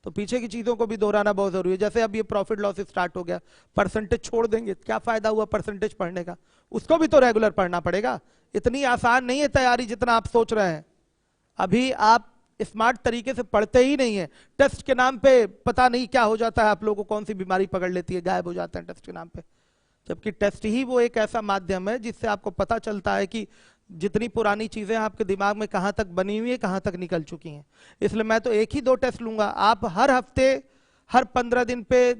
तो पीछे की चीजों को भी दोहराना बहुत जरूरी है। जैसे अब ये प्रॉफिट लॉस स्टार्ट हो गया, परसेंटेज छोड़ देंगे, क्या फायदा हुआ परसेंटेज पढ़ने का? उसको भी तो रेगुलर पढ़ना पड़ेगा। इतनी आसान नहीं है तैयारी जितना आप सोच रहे हैं। अभी आप स्मार्ट तरीके से पढ़ते ही नहीं है। टेस्ट के नाम पे पता नहीं क्या हो जाता है, आप लोगों को कौन सी बीमारी पकड़ लेती है, गायब हो जाते हैं टेस्ट के नाम पे। जबकि टेस्ट ही वो एक ऐसा माध्यम है जिससे आपको पता चलता है कि जितनी पुरानी चीजें आपके दिमाग में कहां तक बनी हुई है, कहां तक निकल चुकी हैं। इसलिए मैं तो एक ही 2 टेस्ट लूंगा। आप हर हफ्ते, हर 15 दिन पे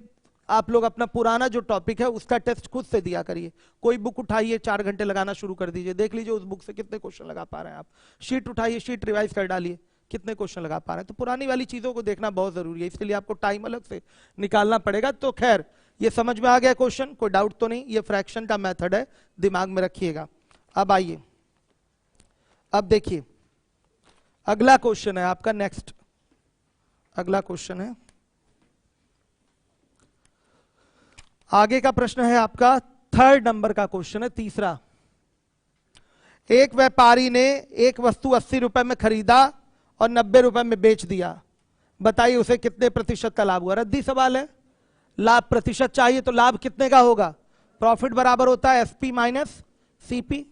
आप लोग अपना पुराना जो टॉपिक है उसका टेस्ट खुद से दिया करिए। कोई बुक उठाइए, 4 घंटे लगाना शुरू कर दीजिए, देख लीजिए उस बुक से कितने क्वेश्चन लगा पा रहे हैं आप। शीट उठाइए, शीट रिवाइज कर डालिए, कितने क्वेश्चन लगा पा रहे हैं। तो पुरानी वाली चीजों को देखना बहुत जरूरी है, इसके लिए आपको टाइम अलग से निकालना पड़ेगा। तो खैर ये समझ में आ गया क्वेश्चन, कोई डाउट तो नहीं। ये फ्रैक्शन का मेथड है, दिमाग में रखिएगा। अब आइए, अब देखिए अगला क्वेश्चन है आपका, नेक्स्ट अगला क्वेश्चन है, आगे का प्रश्न है आपका 3rd नंबर का क्वेश्चन है, तीसरा। एक व्यापारी ने एक वस्तु 80 रुपए में खरीदा और 90 रुपए में बेच दिया, बताइए उसे कितने प्रतिशत का लाभ हुआ। रद्दी सवाल है, लाभ प्रतिशत चाहिए तो लाभ कितने का होगा, प्रॉफिट बराबर होता है एसपी माइनस सीपी।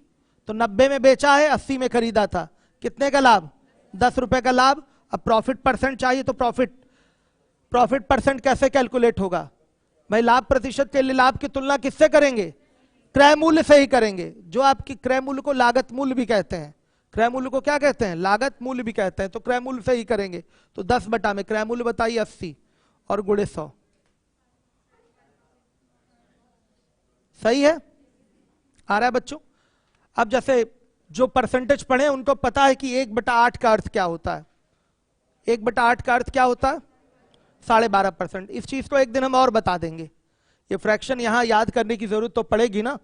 तो 90 में बेचा है, 80 में खरीदा था, कितने का लाभ, 10 रुपए का लाभ। अब प्रॉफिट परसेंट चाहिए तो प्रॉफिट परसेंट कैसे कैलकुलेट होगा भाई, लाभ प्रतिशत के लिए लाभ की तुलना किससे करेंगे, क्रय मूल्य से ही करेंगे। जो आपकी क्रय मूल्य को लागत मूल्य भी कहते हैं, क्रय मूल्य को क्या कहते हैं, लागत मूल्य भी कहते हैं, तो क्रय मूल्य से ही करेंगे। तो 10 बटा में क्रय मूल्य बताइए 80 और गुणे 100, सही है, आ रहा है बच्चों। अब जैसे जो परसेंटेज पढ़े उनको पता है कि 1/8 का अर्थ क्या होता है, 1/8 का अर्थ क्या होता है, 12.5%। इस चीज को एक दिन हम और बता देंगे। ये फ्रैक्शन यहां याद करने की जरूरत तो पड़ेगी ना,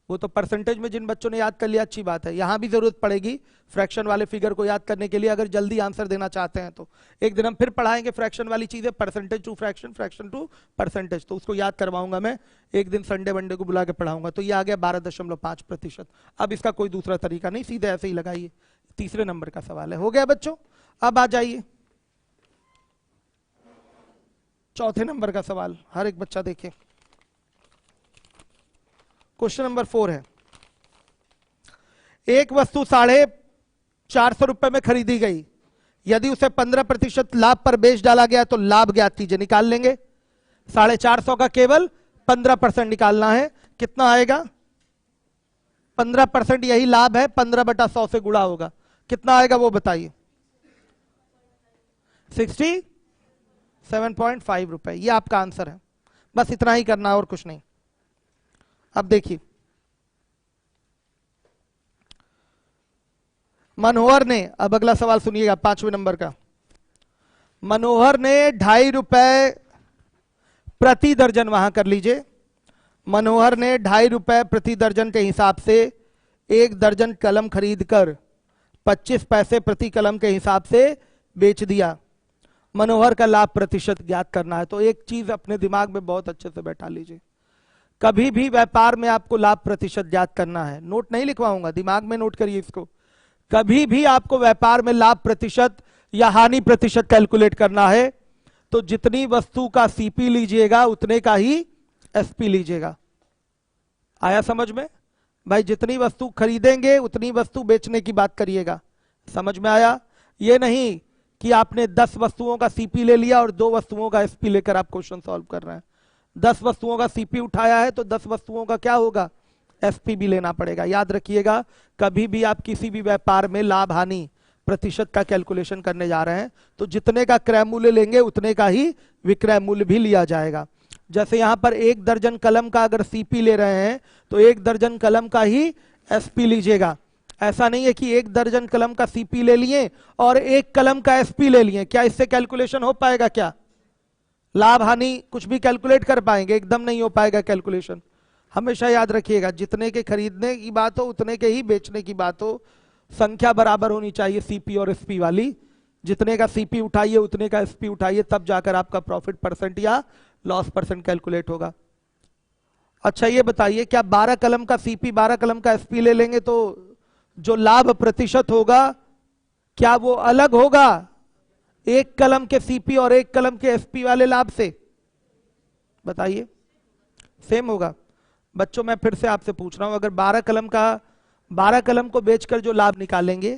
वो तो परसेंटेज में जिन बच्चों ने याद कर लिया अच्छी बात है, यहां भी जरूरत पड़ेगी फ्रैक्शन वाले फिगर को याद करने के लिए, अगर जल्दी आंसर देना चाहते हैं तो। एक दिन हम फिर पढ़ाएंगे फ्रैक्शन वाली चीजें, percentage to fraction, fraction to percentage, तो उसको याद करवाऊंगा मैं एक दिन, संडे वनडे को बुला के पढ़ाऊंगा। तो ये आ गया 12.5%। अब इसका कोई दूसरा तरीका नहीं, सीधे ऐसे ही लगाइए। तीसरे नंबर का सवाल है, हो गया बच्चों। अब आ जाइए चौथे नंबर का सवाल, हर एक बच्चा देखे। क्वेश्चन नंबर 4 है, एक वस्तु 450 रुपए में खरीदी गई, यदि उसे 15% लाभ पर बेच डाला गया तो लाभ ज्ञात कीजिए। निकाल लेंगे, 450 का केवल 15% निकालना है, कितना आएगा, 15% यही लाभ है, 15/100 से गुणा होगा, कितना आएगा वो बताइए, 67.5 रुपए। ये आपका आंसर है, बस इतना ही करना है और कुछ नहीं। अब देखिए, मनोहर ने, अब अगला सवाल सुनिएगा 5वें नंबर का। मनोहर ने 2.5 रुपए प्रति दर्जन, वहां कर लीजिए, मनोहर ने 2.5 रुपए प्रति दर्जन के हिसाब से 1 दर्जन कलम खरीदकर 25 पैसे प्रति कलम के हिसाब से बेच दिया। मनोहर का लाभ प्रतिशत ज्ञात करना है। तो एक चीज अपने दिमाग में बहुत अच्छे से बैठा लीजिए, कभी भी व्यापार में आपको लाभ प्रतिशत ज्ञात करना है, नोट नहीं लिखवाऊंगा, दिमाग में नोट करिए इसको। कभी भी आपको व्यापार में लाभ प्रतिशत या हानि प्रतिशत कैलकुलेट करना है तो जितनी वस्तु का सीपी लीजिएगा उतने का ही एसपी लीजिएगा। आया समझ में भाई, जितनी वस्तु खरीदेंगे उतनी वस्तु बेचने की बात करिएगा, समझ में आया। ये नहीं कि आपने 10 वस्तुओं का सीपी ले लिया और 2 वस्तुओं का एसपी लेकर आप क्वेश्चन सॉल्व कर रहे हैं। 10 वस्तुओं का सीपी उठाया है तो 10 वस्तुओं का क्या होगा, एसपी भी लेना पड़ेगा। याद रखिएगा, कभी भी आप किसी भी व्यापार में लाभ हानि प्रतिशत का कैलकुलेशन करने जा रहे हैं तो जितने का क्रय मूल्य लेंगे उतने का ही विक्रय मूल्य भी लिया जाएगा। जैसे यहां पर 1 दर्जन कलम का अगर सीपी ले रहे हैं तो 1 दर्जन कलम का ही एसपी लीजिएगा। ऐसा नहीं है कि 1 दर्जन कलम का सीपी ले लिए और 1 कलम का एसपी ले लिए, क्या इससे कैलकुलेशन हो पाएगा, क्या लाभ हानि कुछ भी कैलकुलेट कर पाएंगे, एकदम नहीं हो पाएगा कैलकुलेशन। हमेशा याद रखिएगा, जितने के खरीदने की बात हो उतने के ही बेचने की बात हो, संख्या बराबर होनी चाहिए सीपी और एसपी वाली। जितने का सीपी उठाइए उतने का एसपी उठाइए, तब जाकर आपका प्रॉफिट परसेंट या लॉस परसेंट कैलकुलेट होगा। अच्छा ये बताइए, क्या 12 कलम का सीपी 12 कलम का एसपी ले लेंगे तो जो लाभ प्रतिशत होगा क्या वो अलग होगा 1 कलम के सीपी और 1 कलम के एसपी वाले लाभ से, बताइए, सेम होगा। बच्चों मैं फिर से आपसे पूछ रहा हूं, अगर 12 कलम को बेचकर जो लाभ निकालेंगे,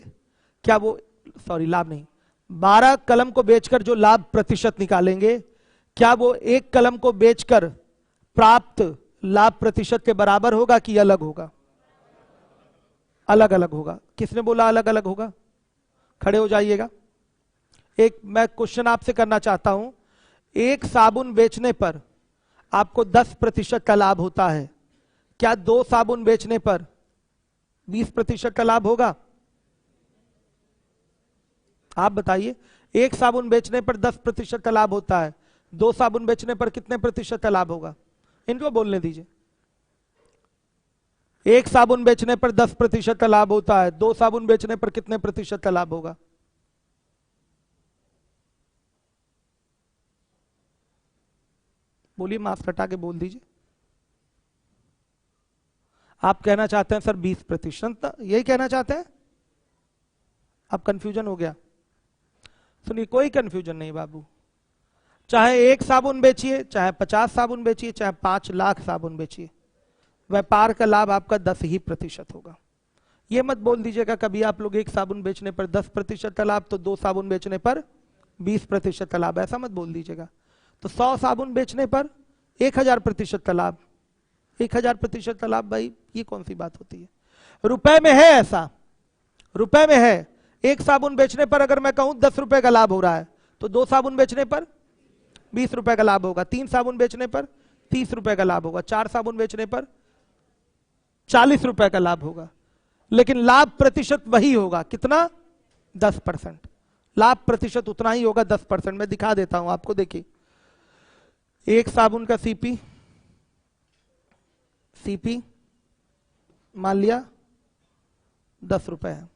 क्या वो, सॉरी लाभ नहीं, 12 कलम को बेचकर जो लाभ प्रतिशत निकालेंगे, क्या वो 1 कलम को बेचकर प्राप्त लाभ प्रतिशत के बराबर होगा कि अलग होगा, अलग अलग होगा। किसने बोला अलग अलग होगा, खड़े हो जाइएगा। एक मैं क्वेश्चन आपसे करना चाहता हूं, एक साबुन बेचने पर आपको 10% का लाभ होता है, क्या 2 साबुन बेचने पर 20% का लाभ होगा? आप बताइए, 1 साबुन बेचने पर 10% का लाभ होता है, 2 साबुन बेचने पर कितने प्रतिशत का लाभ होगा? इनको बोलने दीजिए। 1 साबुन बेचने पर 10% का लाभ होता है, 2 साबुन बेचने पर कितने प्रतिशत का लाभ होगा? बोलिए, मास्क हटा के बोल दीजिए। आप कहना चाहते हैं सर 20%, यही कहना चाहते हैं? अब कंफ्यूजन हो गया? सुनिए, कोई कंफ्यूजन नहीं बाबू। चाहे 1 साबुन बेचिए, चाहे 50 साबुन बेचिए, चाहे 5 लाख साबुन बेचिए, व्यापार का लाभ आपका 10% होगा। ये मत बोल दीजिएगा कभी आप लोग 1 साबुन बेचने पर 10% का लाभ तो 2 साबुन बेचने पर 20% का लाभ, ऐसा मत बोल दीजिएगा। तो 100 साबुन बेचने पर 1000% का लाभ, 1000% का लाभ, भाई ये कौन सी बात होती है? रुपए में है, ऐसा रुपए में है। 1 साबुन बेचने पर अगर मैं कहूं 10 रुपए का लाभ हो रहा है, तो 2 साबुन बेचने पर 20 रुपए का लाभ होगा, 3 साबुन बेचने पर 30 रुपए का लाभ होगा, 4 साबुन बेचने पर 40 रुपए का लाभ होगा। लेकिन लाभ प्रतिशत वही होगा, कितना? 10%। लाभ प्रतिशत उतना ही होगा, 10%। मैं दिखा देता हूं आपको, देखिए 1 साबुन का सीपी मान लिया 10 रुपए है,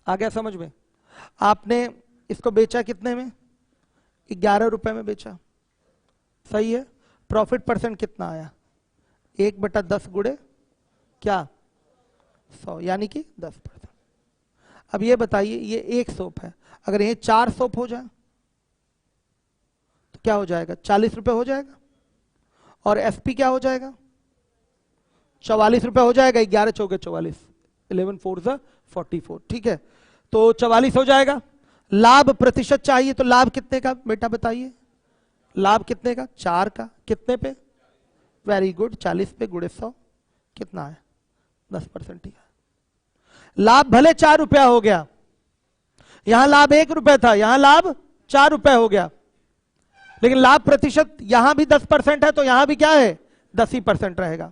आ गया समझ में? आपने इसको बेचा कितने में? 11 रुपए में बेचा, सही है। प्रॉफिट परसेंट कितना आया? 1/10 गुणे क्या? 100, यानी कि 10%। अब ये बताइए, ये 1 सोप है, अगर ये 4 सोप हो जाए तो क्या हो जाएगा? 40 रुपए हो जाएगा। और एसपी क्या हो जाएगा? 44 रुपए हो जाएगा। 11 चौके 44, 11 4 44, ठीक है, तो 44 हो जाएगा। लाभ प्रतिशत चाहिए, तो लाभ कितने का बेटा बताइए? लाभ कितने का? 4 का। कितने पे? वेरी गुड, 40 पे गुणे 100 कितना है? 10% ही है। लाभ भले 4 रुपया हो गया, यहां लाभ 1 रुपया था, यहां लाभ 4 रुपया हो गया, लेकिन लाभ प्रतिशत यहां भी 10% है, तो यहां भी क्या है? 10% रहेगा।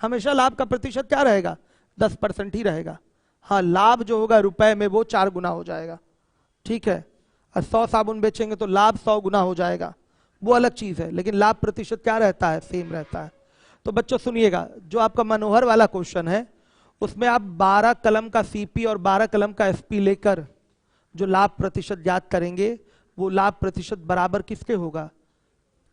हमेशा लाभ का प्रतिशत क्या रहेगा? 10% ही रहेगा। हाँ, लाभ जो होगा रुपए में वो 4 गुना हो जाएगा, ठीक है। और 100 साबुन बेचेंगे तो लाभ 100 गुना हो जाएगा, वो अलग चीज है, लेकिन लाभ प्रतिशत क्या रहता है? सेम रहता है। तो बच्चों सुनिएगा, जो आपका मनोहर वाला क्वेश्चन है उसमें आप 12 कलम का सीपी और 12 कलम का एसपी लेकर जो लाभ प्रतिशत ज्ञात करेंगे, वो लाभ प्रतिशत बराबर किसके होगा?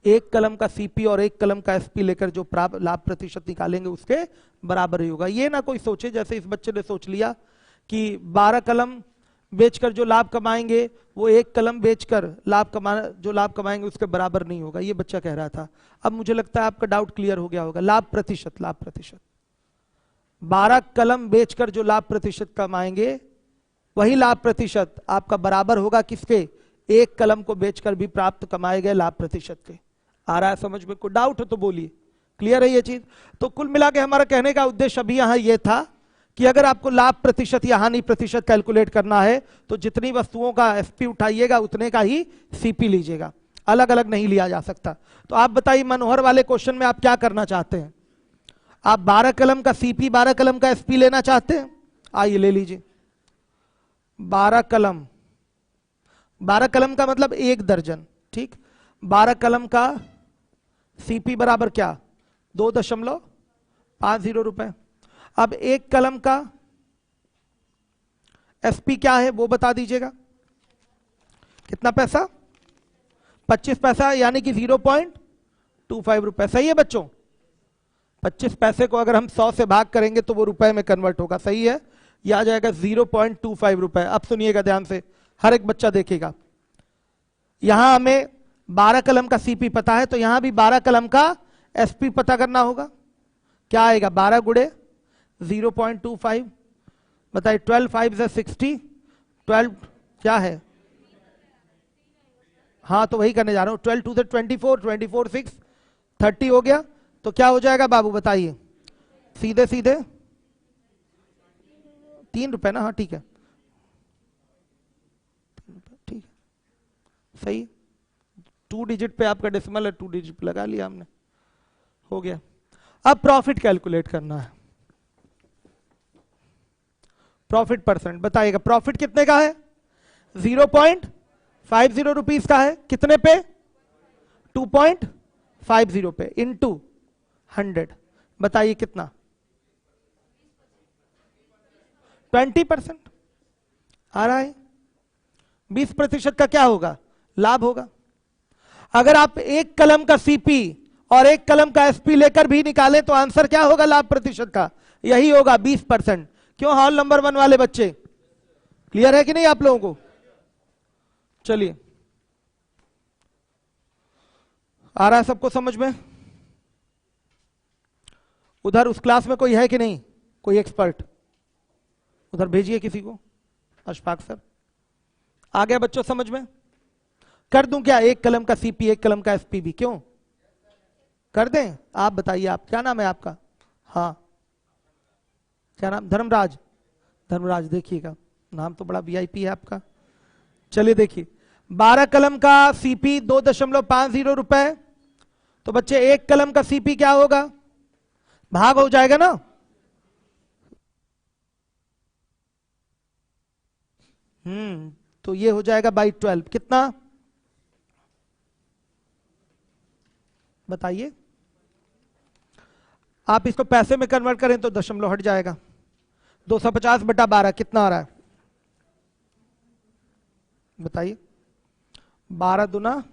1 कलम का सीपी और 1 कलम का एसपी लेकर जो लाभ प्रतिशत निकालेंगे उसके बराबर ही होगा। ये ना कोई सोचे जैसे इस बच्चे ने सोच लिया कि 12 कलम बेचकर जो लाभ कमाएंगे वो 1 कलम बेचकर जो लाभ कमाएंगे उसके बराबर नहीं होगा, ये बच्चा कह रहा था। अब मुझे लगता है आपका डाउट क्लियर हो गया होगा। लाभ प्रतिशत 12 कलम बेचकर जो लाभ प्रतिशत कमाएंगे वही लाभ प्रतिशत आपका बराबर होगा किसके? 1 कलम को बेचकर भी प्राप्त कमाए गए लाभ प्रतिशत के। आ रहा है समझ में? कोई डाउट हो तो बोलिए। क्लियर है ये चीज? तो कुल मिला के हमारा कहने का उद्देश्य अभी यहां ये था कि अगर आपको लाभ प्रतिशत या हानि प्रतिशत कैलकुलेट करना है तो जितनी वस्तुओं का एसपी उठाइएगा उतने का ही सीपी लीजिएगा, अलग अलग नहीं लिया जा सकता। तो आप बताइए मनोहर वाले क्वेश्चन में आप क्या करना चाहते हैं? आप 12 कलम का सीपी 12 कलम का एसपी लेना चाहते हैं? आइए ले लीजिए। 12 कलम का मतलब 1 दर्जन, ठीक। 12 कलम का सीपी बराबर क्या? 2.50 रुपए। अब 1 कलम का एसपी क्या है वो बता दीजिएगा। कितना पैसा? 25 पैसा, यानी कि 0.25 रुपए। सही है बच्चों? 25 पैसे को अगर हम 100 से भाग करेंगे तो वो रुपए में कन्वर्ट होगा, सही है? यह आ जाएगा 0.25 रुपए। अब सुनिएगा ध्यान से, हर एक बच्चा देखेगा। यहां हमें 12 कलम का सीपी पता है, तो यहां भी 12 कलम का एसपी पता करना होगा। क्या आएगा? 12 गुणे 0.25, बताइए। 12 5 से 60, 12 क्या है? हाँ तो वही करने जा रहा हूं। 12 2 से 24, 24 6 30 हो गया। तो क्या हो जाएगा बाबू बताइए? सीधे सीधे 3 रुपए ना? हाँ ठीक है, ठीक है, सही। 2 डिजिट पे आपका डेसिमल है, 2 डिजिट पे लगा लिया हमने। हो गया। अब प्रॉफिट कैलकुलेट करना है। प्रॉफिट परसेंट बताइएगा, प्रॉफिट कितने का है? 0.50 रुपीज का है। कितने पे? 2.50 पे इंटू 100। बताइए कितना? 20% आ रहा है। 20% का क्या होगा? लाभ होगा। अगर आप एक कलम का सीपी और एक कलम का एसपी लेकर भी निकालें तो आंसर क्या होगा लाभ प्रतिशत का? यही होगा 20%। क्यों हॉल नंबर 1 वाले बच्चे? क्लियर है कि नहीं आप लोगों को? चलिए, आ रहा है सबको समझ में? उधर उस क्लास में कोई है कि नहीं, कोई एक्सपर्ट? उधर भेजिए किसी को, अशफाक सर। आ गया बच्चों समझ में? कर दूं क्या एक कलम का सीपी एक कलम का एसपी भी? क्यों कर दें? आप बताइए, आप क्या नाम है आपका? हाँ, क्या नाम? धर्मराज। धर्मराज, देखिएगा नाम तो बड़ा वीआईपी है आपका। चलिए देखिए, 12 कलम का सीपी 2.50 रुपए। तो बच्चे एक कलम का सीपी क्या होगा? भाग हो जाएगा ना। तो ये हो जाएगा बाई 12। कितना बताइए? आप इसको पैसे में कन्वर्ट करें तो दशमलव हट जाएगा। 250/12 कितना आ रहा है? बताइए। 12 दूना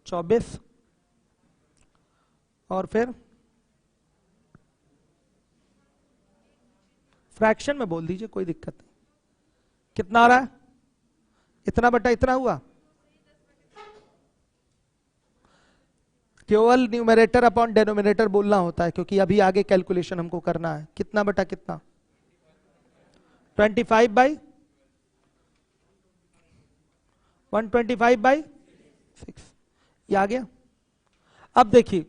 24 और फिर फ्रैक्शन में बोल दीजिए, कोई दिक्कत नहीं। कितना आ रहा है? इतना बटा इतना हुआ। केवल न्यूमरेटर अपॉन डेनोमिनेटर बोलना होता है, क्योंकि अभी आगे कैलकुलेशन हमको करना है। कितना बटा कितना? 125/6 ये आ गया। अब देखिए,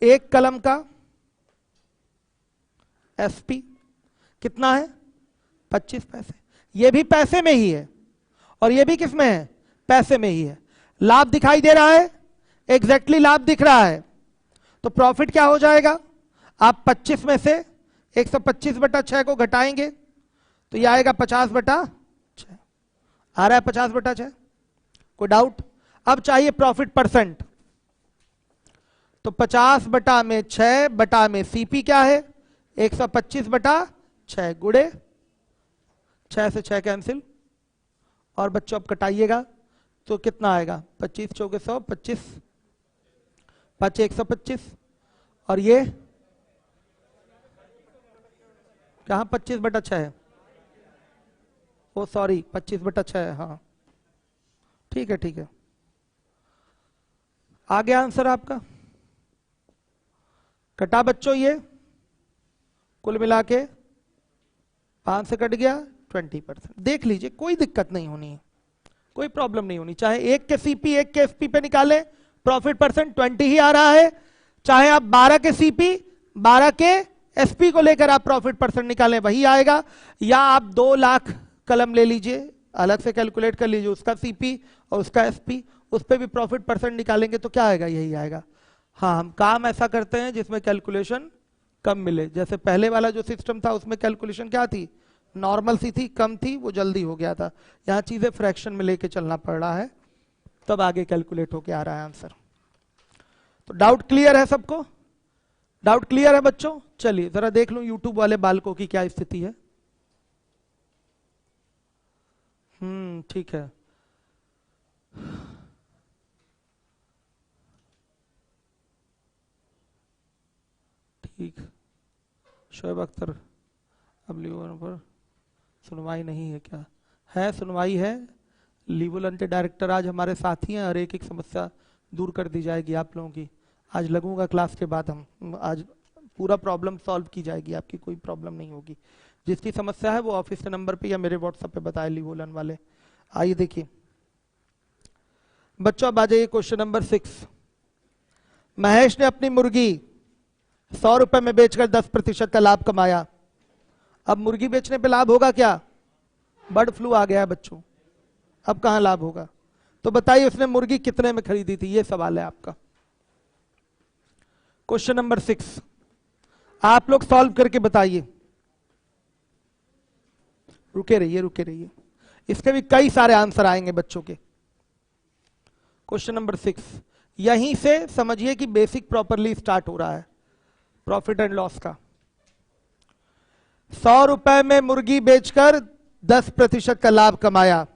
एक कलम का एसपी कितना है? 25 पैसे। ये भी पैसे में ही है और ये भी किस में है? पैसे में ही है। लाभ दिखाई दे रहा है, एग्जैक्टली लाभ दिख रहा है। तो प्रॉफिट क्या हो जाएगा? आप 25 में से 125/6 को घटाएंगे तो ये आएगा 50/6। आ रहा है 50/6? कोई डाउट? अब चाहिए प्रॉफिट परसेंट। तो 50/6 सीपी क्या है? 125/6 गुड़े 6 से 6 कैंसिल। और बच्चों अब कटाइएगा तो कितना आएगा? 25 चौके 100, 25 5 125 और ये कहां 25/6 है? ओ सॉरी, 25/6 है। हाँ ठीक है ठीक है, आ गया आंसर आपका। कटा बच्चों, ये कुल मिला के 5 से कट गया 20%। देख लीजिए, कोई दिक्कत नहीं होनी है, कोई प्रॉब्लम नहीं होनी। चाहे एक के सीपी एक के एसपी पे निकालें, प्रॉफिट परसेंट 20 ही आ रहा है। चाहे आप 12 के सीपी 12 के एसपी को लेकर आप प्रॉफिट परसेंट निकालें, वही आएगा। या आप 2 लाख कलम ले लीजिए, अलग से कैलकुलेट कर लीजिए, उसका सीपी और उसका एसपी, उस पर भी प्रॉफिट परसेंट निकालेंगे तो क्या आएगा? यही आएगा। हाँ, हम काम ऐसा करते हैं जिसमें कैलकुलेशन कम मिले। जैसे पहले वाला जो सिस्टम था उसमें कैलकुलेशन क्या थी? नॉर्मल सी थी, कम थी, वो जल्दी हो गया था। यहाँ चीजें फ्रैक्शन में लेके चलना पड़ रहा है, तब आगे कैलकुलेट होके आ रहा है आंसर। तो डाउट क्लियर है सबको? डाउट क्लियर है बच्चों? चलिए जरा देख लूं यूट्यूब वाले बालकों की क्या स्थिति है। ठीक है। ठीक, शोएब अख्तर अब लीवोलन पर सुनवाई नहीं है क्या? है, सुनवाई है। लीवोलन के डायरेक्टर आज हमारे साथी हैं और एक एक समस्या दूर कर दी जाएगी आप लोगों की। आज लगूंगा क्लास के बाद, हम आज पूरा प्रॉब्लम सॉल्व की जाएगी, आपकी कोई प्रॉब्लम नहीं होगी। जिसकी समस्या है वो ऑफिस के नंबर पे या मेरे व्हाट्सएप पे बताए लीवोलन वाले। आइए देखिए बच्चों, अब आ जाइए क्वेश्चन नंबर 6। महेश ने अपनी मुर्गी 100 रुपए में बेचकर 10% का लाभ कमाया। अब मुर्गी बेचने पे लाभ होगा क्या? बर्ड फ्लू आ गया है बच्चों, अब कहां लाभ होगा? तो बताइए उसने मुर्गी कितने में खरीदी थी? ये सवाल है आपका। क्वेश्चन नंबर 6 आप लोग सॉल्व करके बताइए। रुके रहिए, इसके भी कई सारे आंसर आएंगे बच्चों के। क्वेश्चन नंबर 6 यहीं से समझिए कि बेसिक प्रॉपरली स्टार्ट हो रहा है प्रॉफिट एंड लॉस का। 100 रुपए में मुर्गी बेचकर 10% का लाभ कमाया,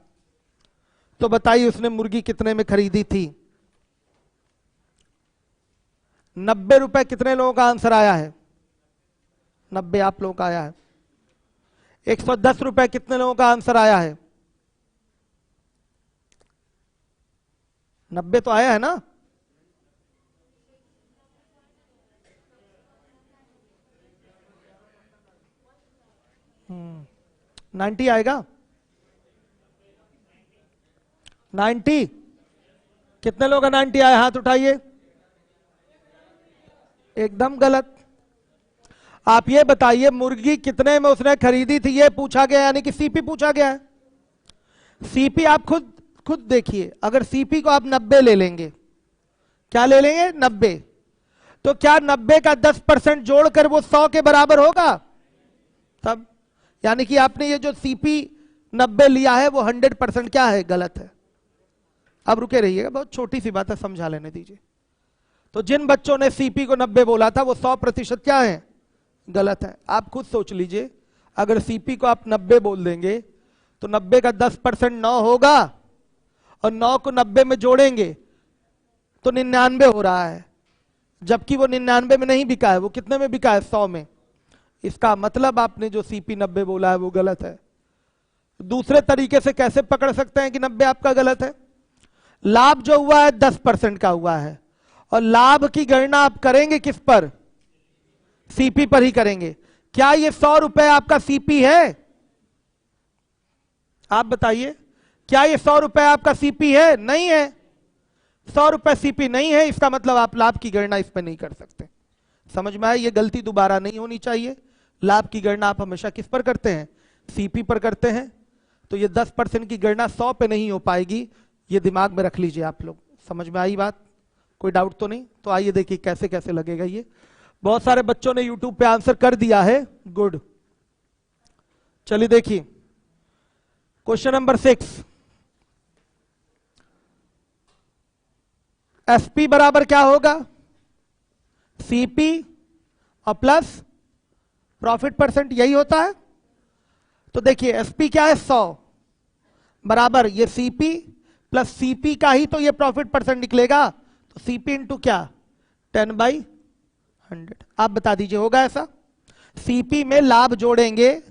तो बताइए उसने मुर्गी कितने में खरीदी थी? 90 रुपए कितने लोगों का आंसर आया है? 90 आप लोगों का आया है। 110 रुपए कितने लोगों का आंसर आया है? 90 तो आया है ना? हम्म 90 आएगा? 90 कितने लोगों का 90 आया? हाथ उठाइए। एकदम गलत। आप ये बताइए मुर्गी कितने में उसने खरीदी थी, ये पूछा गया, यानी कि सीपी पूछा गया है। सीपी आप खुद देखिए, अगर सीपी को आप 90 ले लेंगे, क्या ले लेंगे? 90, तो क्या 90 का 10% जोड़कर वो 100 के बराबर होगा? तब यानी कि आपने ये जो सीपी 90 लिया है वो 100% क्या है? गलत है। अब रुके रहिएगा, बहुत छोटी सी बात है, समझा लेने दीजिए। तो जिन बच्चों ने सीपी को 90 बोला था वो 100% क्या है? गलत है। आप खुद सोच लीजिए, अगर सीपी को आप 90 बोल देंगे तो 90 का 10% 9 होगा, और 9 को 90 में जोड़ेंगे तो 99 हो रहा है, जबकि वो 99 में नहीं बिका है, वो कितने में बिका है? 100 में। इसका मतलब आपने जो सीपी 90 बोला है वो गलत है। दूसरे तरीके से कैसे पकड़ सकते हैं कि 90 आपका गलत है? लाभ जो हुआ है 10% का हुआ है, और लाभ की गणना आप करेंगे किस पर? सीपी पर ही करेंगे। क्या ये 100 रुपए आपका सीपी है? आप बताइए, क्या ये 100 रुपए आपका सीपी है? नहीं है। 100 रुपए सीपी नहीं है, इसका मतलब आप लाभ की गणना इस पर नहीं कर सकते। समझ में आया? ये गलती दोबारा नहीं होनी चाहिए। लाभ की गणना आप हमेशा किस पर करते हैं? सीपी पर करते हैं। तो ये 10% की गणना 100 पे नहीं हो पाएगी, ये दिमाग में रख लीजिए आप लोग। समझ में आई बात? कोई डाउट तो नहीं? तो आइए देखिए कैसे कैसे लगेगा ये। बहुत सारे बच्चों ने यूट्यूब पे आंसर कर दिया है, गुड। चलिए देखिए क्वेश्चन नंबर 6, एसपी बराबर क्या होगा? सीपी और प्लस प्रॉफिट परसेंट, यही होता है। तो देखिए एसपी क्या है? 100 बराबर ये सीपी प्लस सीपी का ही तो ये प्रॉफिट परसेंट निकलेगा, तो सीपी इंटू क्या? 10/100। आप बता दीजिए होगा ऐसा? सीपी में लाभ जोड़ेंगे,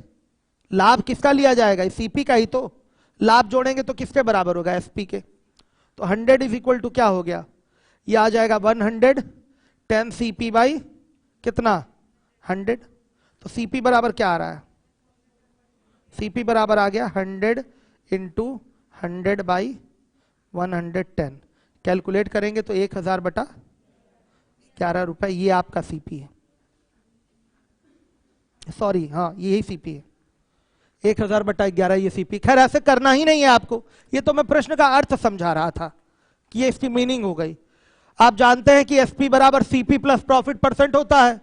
लाभ किसका लिया जाएगा? सीपी का ही तो। लाभ जोड़ेंगे तो किसके बराबर होगा? एसपी के। तो 100 इज इक्वल टू क्या हो गया? ये आ जाएगा 100 10 सीपी बाई कितना? 100। तो सीपी बराबर क्या आ रहा है? सीपी बराबर आ गया 100 इंटू 100 बाई 110। कैलकुलेट करेंगे तो 1000/11 रुपए, ये आपका सीपी है। सॉरी, हाँ यही सीपी है, 1000/11 ये सीपी। खैर ऐसे करना ही नहीं है आपको, ये तो मैं प्रश्न का अर्थ समझा रहा था कि ये इसकी मीनिंग हो गई। आप जानते हैं कि एसपी बराबर सीपी प्लस प्रॉफिट परसेंट होता है,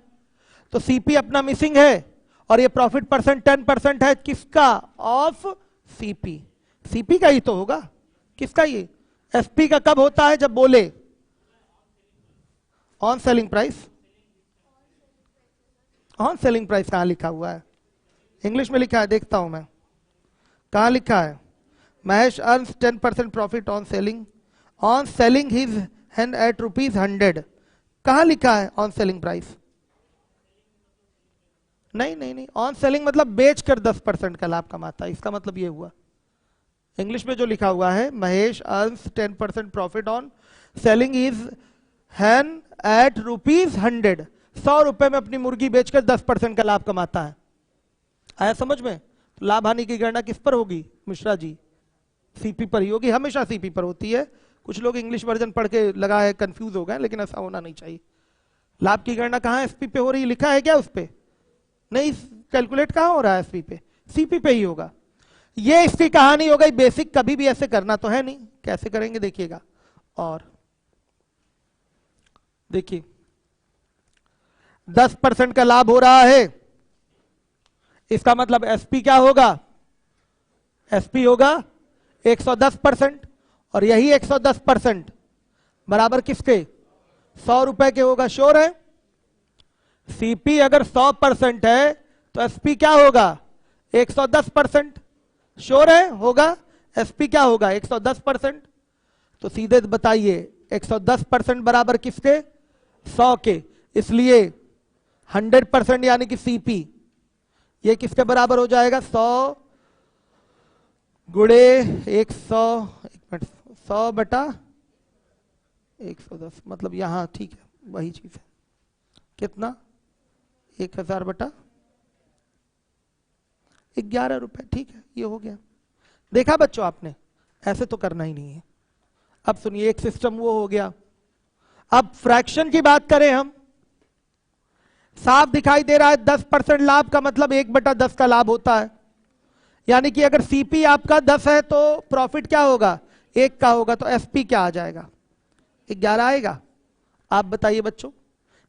तो सीपी अपना मिसिंग है और ये प्रॉफिट परसेंट 10% है किसका? Of CP. सीपी का ही तो होगा। किसका? ये एसपी का कब होता है? जब बोले on selling price. On selling price कहां लिखा हुआ है? इंग्लिश में लिखा है, देखता हूं मैं कहां लिखा है। Mahesh earns 10% profit on selling his hand eight ₹100। कहां लिखा है ऑन सेलिंग प्राइस? नहीं, ऑन सेलिंग मतलब बेचकर 10% का लाभ कमाता है, इसका मतलब ये हुआ। इंग्लिश में जो लिखा हुआ है, Mahesh earns 10% profit on selling his hand eight ₹100। 100 रुपए में अपनी मुर्गी बेचकर 10% का लाभ कमाता है। आया समझ में? तो लाभ हानि की गणना किस पर होगी मिश्रा जी? सीपी पर ही होगी, हमेशा सीपी पर होती है। कुछ लोग इंग्लिश वर्जन पढ़ के लगा है, कंफ्यूज हो गए, लेकिन ऐसा होना नहीं चाहिए। लाभ की गणना कहां एसपी पे हो रही है? लिखा है क्या उस पे? नहीं, कैलकुलेट कहां हो रहा है? एसपी पे, सीपी पे ही होगा। ये इसकी कहानी हो गई बेसिक, कभी भी ऐसे करना तो है नहीं। कैसे करेंगे देखिएगा। और देखिए 10% का लाभ हो रहा है, इसका मतलब एसपी क्या होगा? एसपी होगा 110%, और यही 110% बराबर किसके? 100 रुपए के होगा। श्योर है? सीपी अगर 100% है तो एसपी क्या होगा? 110%। श्योर है? होगा। एसपी क्या होगा? 110%। तो सीधे बताइए 110% बराबर किसके? 100 के। इसलिए 100% यानी कि सीपी ये किसके बराबर हो जाएगा? 100 गुणे 100, 100 बटा 110, मतलब यहां ठीक है वही चीज है। कितना? 1000 बटा 11 रुपए। ठीक है, ये हो गया। देखा बच्चों आपने? ऐसे तो करना ही नहीं है। अब सुनिए, एक सिस्टम वो हो गया। अब फ्रैक्शन की बात करें हम, साफ दिखाई दे रहा है 10% लाभ का मतलब 1/10 का लाभ होता है। यानी कि अगर सीपी आपका 10 है तो प्रॉफिट क्या होगा? 1 का होगा। तो एसपी क्या आ जाएगा? 11 आएगा। आप बताइए बच्चों,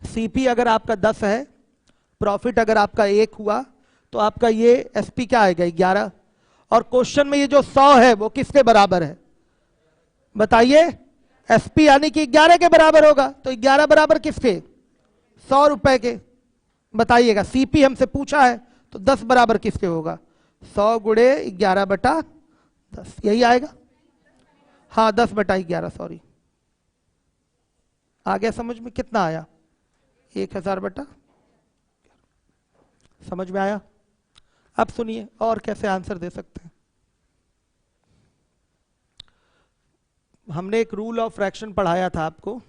सीपी अगर आपका 10 है, प्रॉफिट अगर आपका 1 हुआ, तो आपका ये एसपी क्या आएगा? 11। और क्वेश्चन में ये जो 100 है वो किसके बराबर है? बताइए। एसपी यानी कि 11 के बराबर होगा। तो 11 बराबर किसके? 100 रुपए के। बताइएगा, सीपी हमसे पूछा है तो 10 बराबर किसके होगा? 100 गुणे 11 बटा 10, यही आएगा। हाँ, 10 बटा 11, सॉरी। आ गया समझ में? कितना आया? 1000 बटा। समझ में आया? अब सुनिए और कैसे आंसर दे सकते हैं। हमने एक रूल ऑफ फ्रैक्शन पढ़ाया था आपको,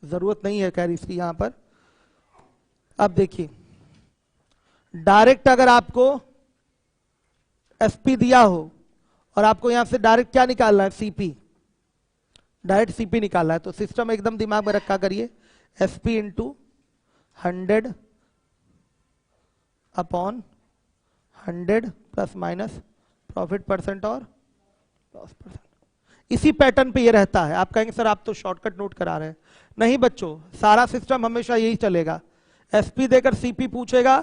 जरूरत नहीं है खैर इसकी यहां पर। अब देखिए, डायरेक्ट अगर आपको एसपी दिया हो और आपको यहां से डायरेक्ट क्या निकालना है? सीपी। डायरेक्ट सीपी निकालना है तो सिस्टम एकदम दिमाग में रखा करिए, SP into 100 upon 100 plus minus profit percent और लॉस परसेंट। इसी पैटर्न पे ये रहता है। आप कहेंगे सर आप तो शॉर्टकट नोट करा रहे हैं। नहीं बच्चों, सारा सिस्टम हमेशा यही चलेगा। एसपी देकर सीपी पूछेगा,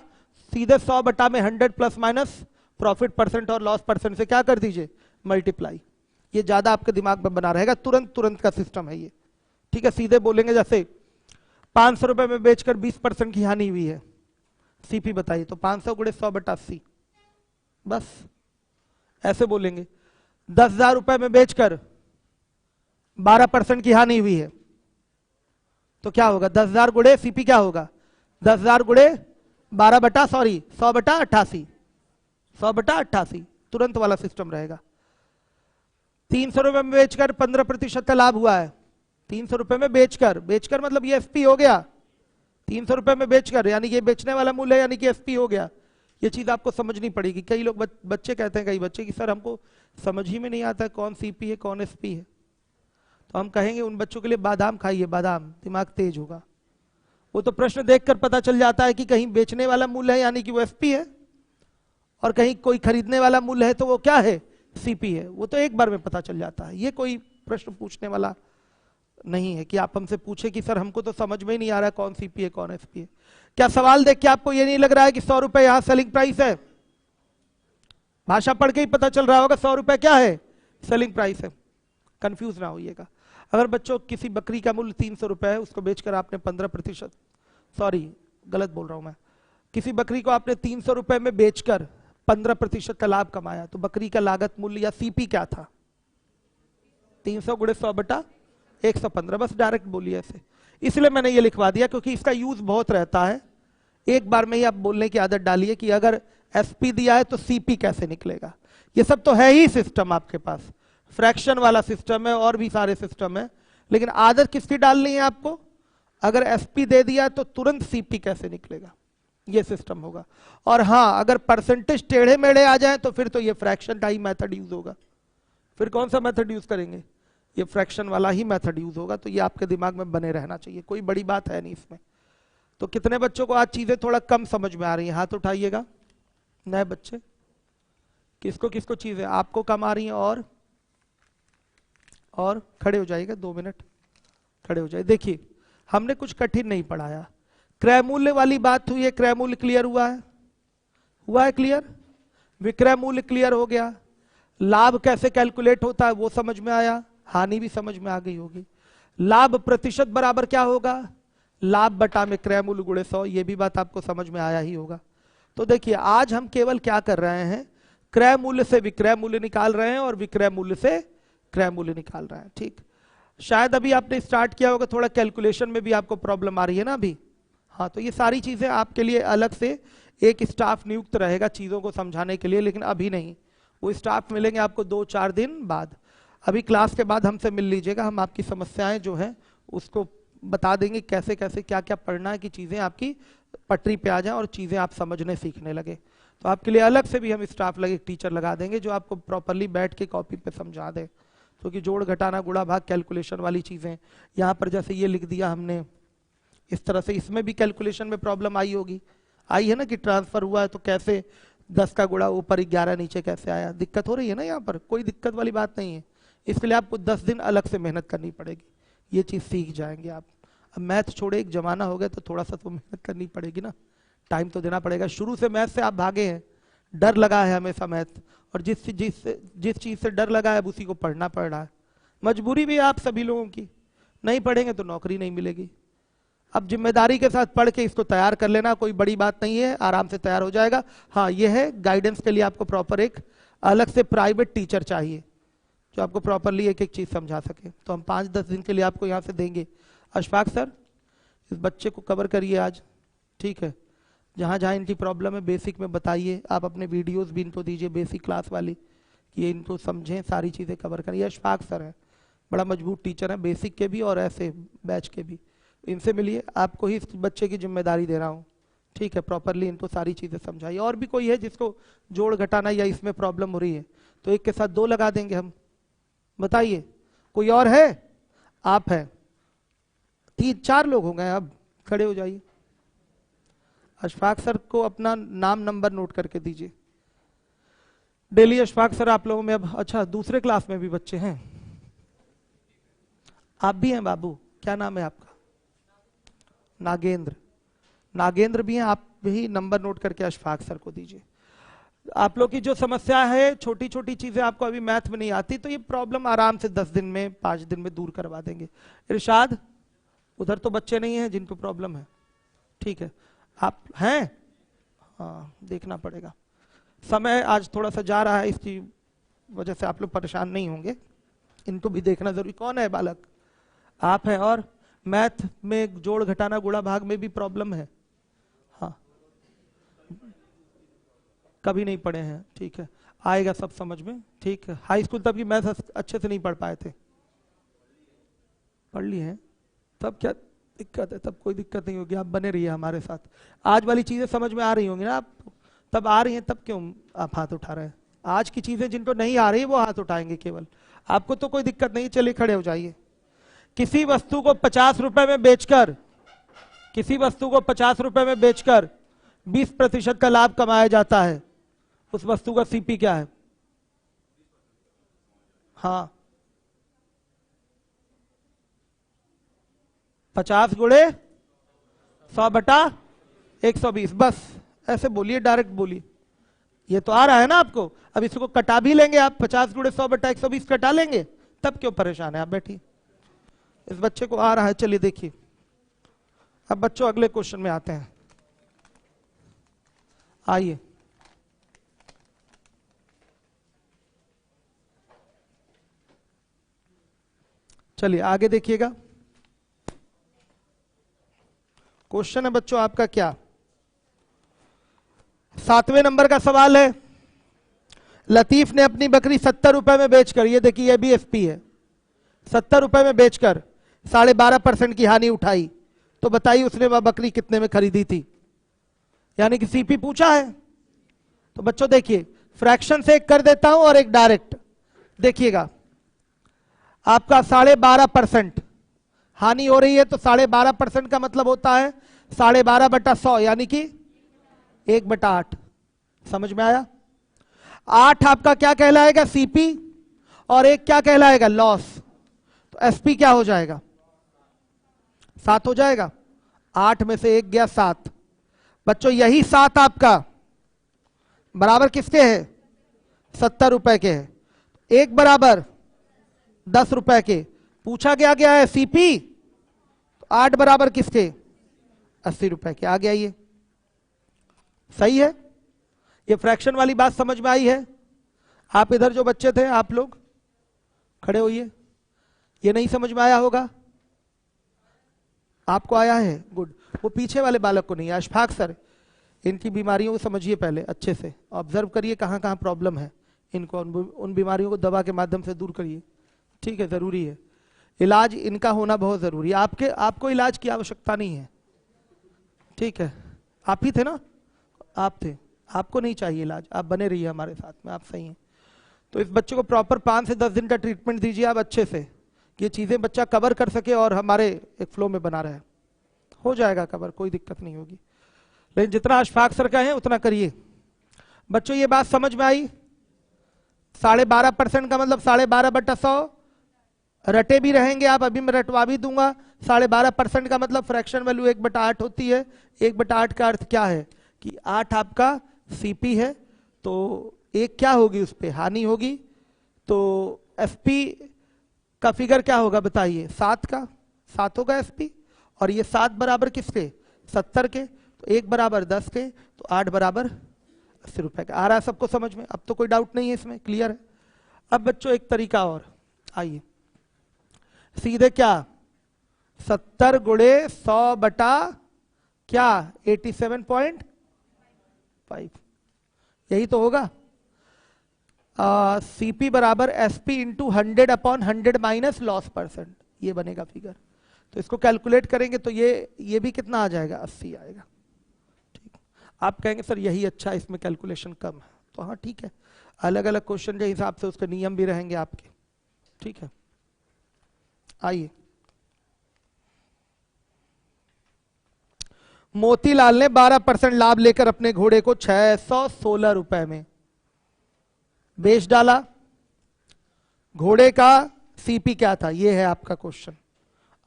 सीधे 100 बटा में 100 प्लस माइनस प्रॉफिट परसेंट और लॉस परसेंट से क्या कर दीजिए? मल्टीप्लाई। ये ज्यादा आपके दिमाग में बना रहेगा, तुरंत तुरंत का सिस्टम है ये। ठीक है, सीधे बोलेंगे जैसे 500 रुपए में बेचकर 20% की हानि हुई है, सीपी बताइए। तो 500 गुणे 100 बटा 80, बस ऐसे बोलेंगे। 10,000 रुपए में बेचकर 12% की हानि हुई है, तो क्या होगा? 10,000 गुणे सीपी क्या होगा? 10,000 गुणे 12 बटा 100 बटा 88, 100 बटा 88, तुरंत वाला सिस्टम रहेगा। 300 रुपए में बेचकर 15% का लाभ हुआ है। 300 रुपए में बेचकर मतलब ये एसपी हो गया। 300 रुपए में बेचकर यानी ये बेचने वाला मूल्य है, यानी कि एसपी हो गया। ये चीज आपको समझनी पड़ेगी। कई लोग बच्चे कहते हैं, कई बच्चे कि सर हमको समझ ही में नहीं आता कौन सीपी है कौन एसपी है। तो हम कहेंगे उन बच्चों के लिए बादाम खाइए, बादाम, दिमाग तेज होगा। वो तो प्रश्न देखकर पता चल जाता है कि कहीं बेचने वाला मूल्य है यानी कि वो एसपी है, और कहीं कोई खरीदने वाला मूल्य है तो वो क्या है? सीपी है। वो तो एक बार में पता चल जाता है। ये कोई प्रश्न पूछने वाला नहीं है कि आप हमसे पूछे कि सर हमको तो समझ में ही नहीं आ रहा है कौन सीपी है कौन एसपी है। क्या सवाल देख के आपको ये नहीं लग रहा है कि 100 रुपए यहां सेलिंग प्राइस है? भाषा पढ़ के ही पता चल रहा होगा 100 रुपए क्या है? सेलिंग प्राइस है। कंफ्यूज ना होइएगा। अगर बच्चों किसी बकरी का मूल्य 300 रुपए है, उसको बेचकर आपने 15%, सॉरी गलत बोल रहा हूं मैं, किसी बकरी को आपने 300 रुपए में बेचकर 15% का लाभ कमाया, तो बकरी का लागत मूल्य या सीपी क्या था? 300 गुणे 100 बटा 115। बस डायरेक्ट बोलिए ऐसे। इसलिए मैंने ये लिखवा दिया क्योंकि इसका यूज बहुत रहता है। एक बार में ही आप बोलने की आदत डालिए कि अगर एसपी दिया है तो सीपी कैसे निकलेगा। ये सब तो है ही सिस्टम आपके पास, फ्रैक्शन वाला सिस्टम है और भी सारे सिस्टम है, लेकिन आदत किसकी डालनी है आपको? अगर एसपी दे दिया तो तुरंत सीपी कैसे निकलेगा, ये सिस्टम होगा। और हाँ, अगर परसेंटेज टेढ़े मेढ़े आ जाए तो फिर तो ये फ्रैक्शन का ही मेथड यूज होगा। फिर कौन सा मेथड यूज करेंगे? ये फ्रैक्शन वाला ही मेथड यूज होगा। तो ये आपके दिमाग में बने रहना चाहिए, कोई बड़ी बात है नहीं इसमें। तो कितने बच्चों को आज चीजें थोड़ा कम समझ में आ रही हैं? हाथ उठाइएगा नए बच्चे। किसको किसको चीजें आपको कम आ रही हैं? और खड़े हो जाइएगा, 2 मिनट खड़े हो जाए। देखिए, हमने कुछ कठिन नहीं पढ़ाया, क्रय मूल्य वाली बात हुई है, क्रय मूल्य क्लियर हुआ है क्लियर, विक्रय मूल्य क्लियर हो गया, लाभ कैसे कैलकुलेट होता है वो समझ में आया, हानि भी समझ में आ गई होगी। लाभ प्रतिशत बराबर क्या होगा, लाभ बटा में क्रय मूल्य गुणे 100, ये भी बात आपको समझ में आया ही होगा। तो देखिए आज हम केवल क्या कर रहे हैं, क्रय मूल्य से विक्रय मूल्य निकाल रहे हैं और विक्रय मूल्य से क्रय मूल्य निकाल रहे हैं। ठीक, शायद अभी आपने स्टार्ट किया होगा, थोड़ा कैलकुलेशन में भी आपको प्रॉब्लम आ रही है ना अभी। हाँ, तो ये सारी चीजें आपके लिए अलग से एक स्टाफ नियुक्त रहेगा चीजों को समझाने के लिए, लेकिन अभी नहीं, वो स्टाफ मिलेंगे आपको 2-4 दिन बाद। अभी क्लास के बाद हमसे मिल लीजिएगा, हम आपकी समस्याएं जो है उसको बता देंगे कैसे कैसे क्या क्या पढ़ना है कि चीजें आपकी पटरी पे आ जाए और चीजें आप समझने सीखने लगे। तो आपके लिए अलग से भी हम स्टाफ लगे टीचर लगा देंगे जो आपको प्रॉपरली बैठ के कॉपी पे समझा दे। क्योंकि जोड़ घटाना गुणा भाग कैलकुलेशन वाली चीजें यहाँ पर जैसे ये लिख दिया हमने इस तरह से, इसमें भी कैलकुलेशन में प्रॉब्लम आई होगी, आई है ना कि ट्रांसफर हुआ है तो कैसे 10 का गुणा ऊपर 11 नीचे कैसे आया, दिक्कत हो रही है ना यहाँ पर, कोई दिक्कत वाली बात नहीं है। इसके लिए आपको 10 दिन अलग से मेहनत करनी पड़ेगी, ये चीज सीख जाएंगे आप। अब मैथ छोड़े, एक जमाना हो गया तो थोड़ा सा तो मेहनत करनी पड़ेगी ना, टाइम तो देना पड़ेगा। शुरू से मैथ से आप भागे हैं, डर लगा है हमेशा मैथ, और जिस चीज से डर लगा है उसी को पढ़ना पड़ रहा है। मजबूरी भी है आप सभी लोगों की, नहीं पढ़ेंगे तो नौकरी नहीं मिलेगी। अब जिम्मेदारी के साथ पढ़ के इसको तैयार कर लेना, कोई बड़ी बात नहीं है, आराम से तैयार हो जाएगा। हाँ, ये है गाइडेंस के लिए आपको प्रॉपर एक अलग से प्राइवेट टीचर चाहिए जो आपको प्रॉपरली एक एक चीज समझा सके। तो हम 5-10 दिन के लिए आपको यहाँ से देंगे। अशफाक सर, इस बच्चे को कवर करिए आज, ठीक है, जहाँ जहाँ इनकी प्रॉब्लम है बेसिक में बताइए। आप अपने वीडियोस भी इनको दीजिए बेसिक क्लास वाली कि ये इनको समझें, सारी चीज़ें कवर करें। ये अशफाक सर है, बड़ा मजबूत टीचर है, बेसिक के भी और ऐसे बैच के भी। इनसे मिलिए, आपको ही इस बच्चे की जिम्मेदारी दे रहा हूँ, ठीक है। प्रॉपरली इनको सारी चीज़ें समझाइए। और भी कोई है जिसको जोड़ घटाना या इसमें प्रॉब्लम हो रही है तो एक के साथ 2 लगा देंगे हम, बताइए। कोई और है? आप हैं, 3-4 लोग हो गए, अब खड़े हो जाइए। अशफाक सर को अपना नाम नंबर नोट करके दीजिए। डेली अशफाक सर आप लोगों में अब, अच्छा दूसरे क्लास में भी बच्चे हैं, आप भी हैं बाबू, क्या नाम है आपका? नागेंद्र, नागेंद्र भी हैं, आप भी नंबर नोट करके अशफाक सर को दीजिए। आप लोग की जो समस्या है, छोटी छोटी चीजें आपको अभी मैथ में नहीं आती, तो ये प्रॉब्लम आराम से 10 दिन में 5 दिन में दूर करवा देंगे। इरशाद, उधर तो बच्चे नहीं हैं जिनको प्रॉब्लम है, ठीक है, आप हैं? हाँ, देखना पड़ेगा, समय आज थोड़ा सा जा रहा है, इसकी वजह से आप लोग परेशान नहीं होंगे, इनको भी देखना जरूरी। कौन है बालक? आप हैं। और मैथ में जोड़ घटाना गुणा भाग में भी प्रॉब्लम है? हाँ, कभी नहीं पढ़े हैं, ठीक है, आएगा सब समझ में, ठीक है। हाई स्कूल तक की मैथ अच्छे से नहीं पढ़ पाए थे, पढ़ लिए हैं, तब क्या दिक्कत है? तब कोई दिक्कत नहीं होगी, आप बने रहिए हमारे साथ। आज वाली चीजें समझ में आ रही होंगी ना आपको, तब आ रही हैं, तब क्यों आप हाथ उठा रहे हैं? आज की चीजें जिनको नहीं आ रही वो हाथ उठाएंगे केवल, आपको तो कोई दिक्कत नहीं। चलिए खड़े हो जाइए। किसी वस्तु को 50 रुपए में बेचकर, किसी वस्तु को 50 रुपए में बेचकर 20% का लाभ कमाया जाता है, उस वस्तु का सीपी क्या है? हाँ, 50 गुणे 100/120, बस ऐसे बोलिए, डायरेक्ट बोलिए, ये तो आ रहा है ना आपको। अब इसको कटा भी लेंगे आप, 50 गुणे 100/120 कटा लेंगे, तब क्यों परेशान है? आप बैठिए, इस बच्चे को आ रहा है। चलिए देखिए, अब बच्चों अगले क्वेश्चन में आते हैं, आइए। चलिए आगे देखिएगा, क्वेश्चन है बच्चों आपका क्या, 7वें नंबर का सवाल है। लतीफ ने अपनी बकरी 70 रुपए में बेचकर, ये देखिए ये भी एफपी है, 70 रुपए में बेचकर 12.5% की हानि उठाई, तो बताइए उसने वह बकरी कितने में खरीदी थी? यानी कि सीपी पूछा है। तो बच्चों देखिए, फ्रैक्शन से एक कर देता हूं और एक डायरेक्ट। देखिएगा, आपका 12.5% हानि हो रही है, तो 12.5% का मतलब होता है 12.5/100, यानी कि 1/8। समझ में आया? 8 आपका क्या कहलाएगा? सीपी, और 1 क्या कहलाएगा? लॉस। तो एसपी क्या हो जाएगा? 7 हो जाएगा। 8 में से 1 गया 7। बच्चों यही 7 आपका बराबर किसके है? 70 रुपए के है। 1 बराबर 10 रुपए के। पूछा गया है सीपी, तो 8 बराबर किसके? 80 रुपए के। आ गया ये सही है। ये फ्रैक्शन वाली बात समझ में आई है? आप इधर जो बच्चे थे आप लोग खड़े होइए, ये नहीं समझ में आया होगा? आपको आया है? गुड। वो पीछे वाले बालक को नहीं। अशफाक सर, इनकी बीमारियों को समझिए पहले अच्छे से, ऑब्जर्व करिए कहाँ कहाँ प्रॉब्लम है इनको, उन बीमारियों को दवा के माध्यम से दूर करिए। ठीक है, जरूरी है इलाज इनका होना, बहुत जरूरी है। आपको इलाज की आवश्यकता नहीं है। ठीक है, आप ही थे ना? आप थे, आपको नहीं चाहिए इलाज, आप बने रहिए हमारे साथ में, आप सही हैं। तो इस बच्चे को प्रॉपर 5 से 10 दिन का ट्रीटमेंट दीजिए आप अच्छे से, ये चीजें बच्चा कवर कर सके और हमारे एक फ्लो में बना रहे। हो जाएगा कवर, कोई दिक्कत नहीं होगी, लेकिन जितना अशफाक सर का है उतना करिए। बच्चों ये बात समझ में आई? 12.5% का मतलब 12.5/100 रटे भी रहेंगे आप, अभी मैं रटवा भी दूंगा। 12.5% का मतलब फ्रैक्शन वैल्यू 1/8 होती है। 1/8 का अर्थ क्या है कि 8 आपका सीपी है, तो एक क्या होगी उस पर? हानि होगी। तो एफपी का फिगर क्या होगा बताइए? 7 का 7 होगा एफपी, और ये 7 बराबर किसके? 70 के। तो 1 बराबर 10 के, तो 8 बराबर 80 रुपए का। आ रहा है सबको समझ में? अब तो कोई डाउट नहीं है इसमें, क्लियर है। अब बच्चों एक तरीका और, आइए सीधे क्या 70 गुणे 100 बटा क्या 87.5, यही तो होगा। सीपी बराबर SP into 100/100 minus loss percent, ये बनेगा फिगर। तो इसको कैलकुलेट करेंगे तो ये भी कितना आ जाएगा? 80 आएगा। ठीक, आप कहेंगे सर यही अच्छा है, इसमें कैलकुलेशन कम है। तो हाँ ठीक है, अलग अलग क्वेश्चन के हिसाब से उसके नियम भी रहेंगे आपके। ठीक है, आइए। मोतीलाल ने 12% लाभ लेकर अपने घोड़े को 616 रुपए में बेच डाला। घोड़े का सीपी क्या था? ये है आपका क्वेश्चन,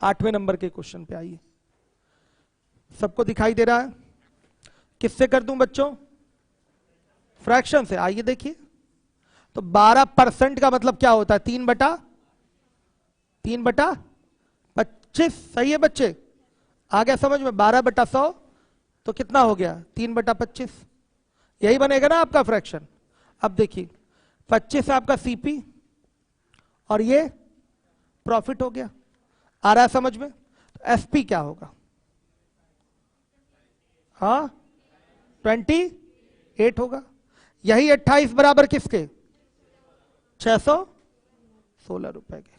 8वें नंबर के क्वेश्चन पे आइए। सबको दिखाई दे रहा है? किससे कर दूं बच्चों? फ्रैक्शन से। आइए देखिए, तो 12% का मतलब क्या होता है? 3/25। सही है बच्चे, आ गया समझ में? 12/100 तो कितना हो गया? 3/25, यही बनेगा ना आपका फ्रैक्शन। अब देखिए 25 आपका सीपी और ये प्रॉफिट हो गया। आ रहा है समझ में? तो एसपी क्या होगा? हाँ 28 होगा। यही 28 बराबर किसके? 616 रुपए के।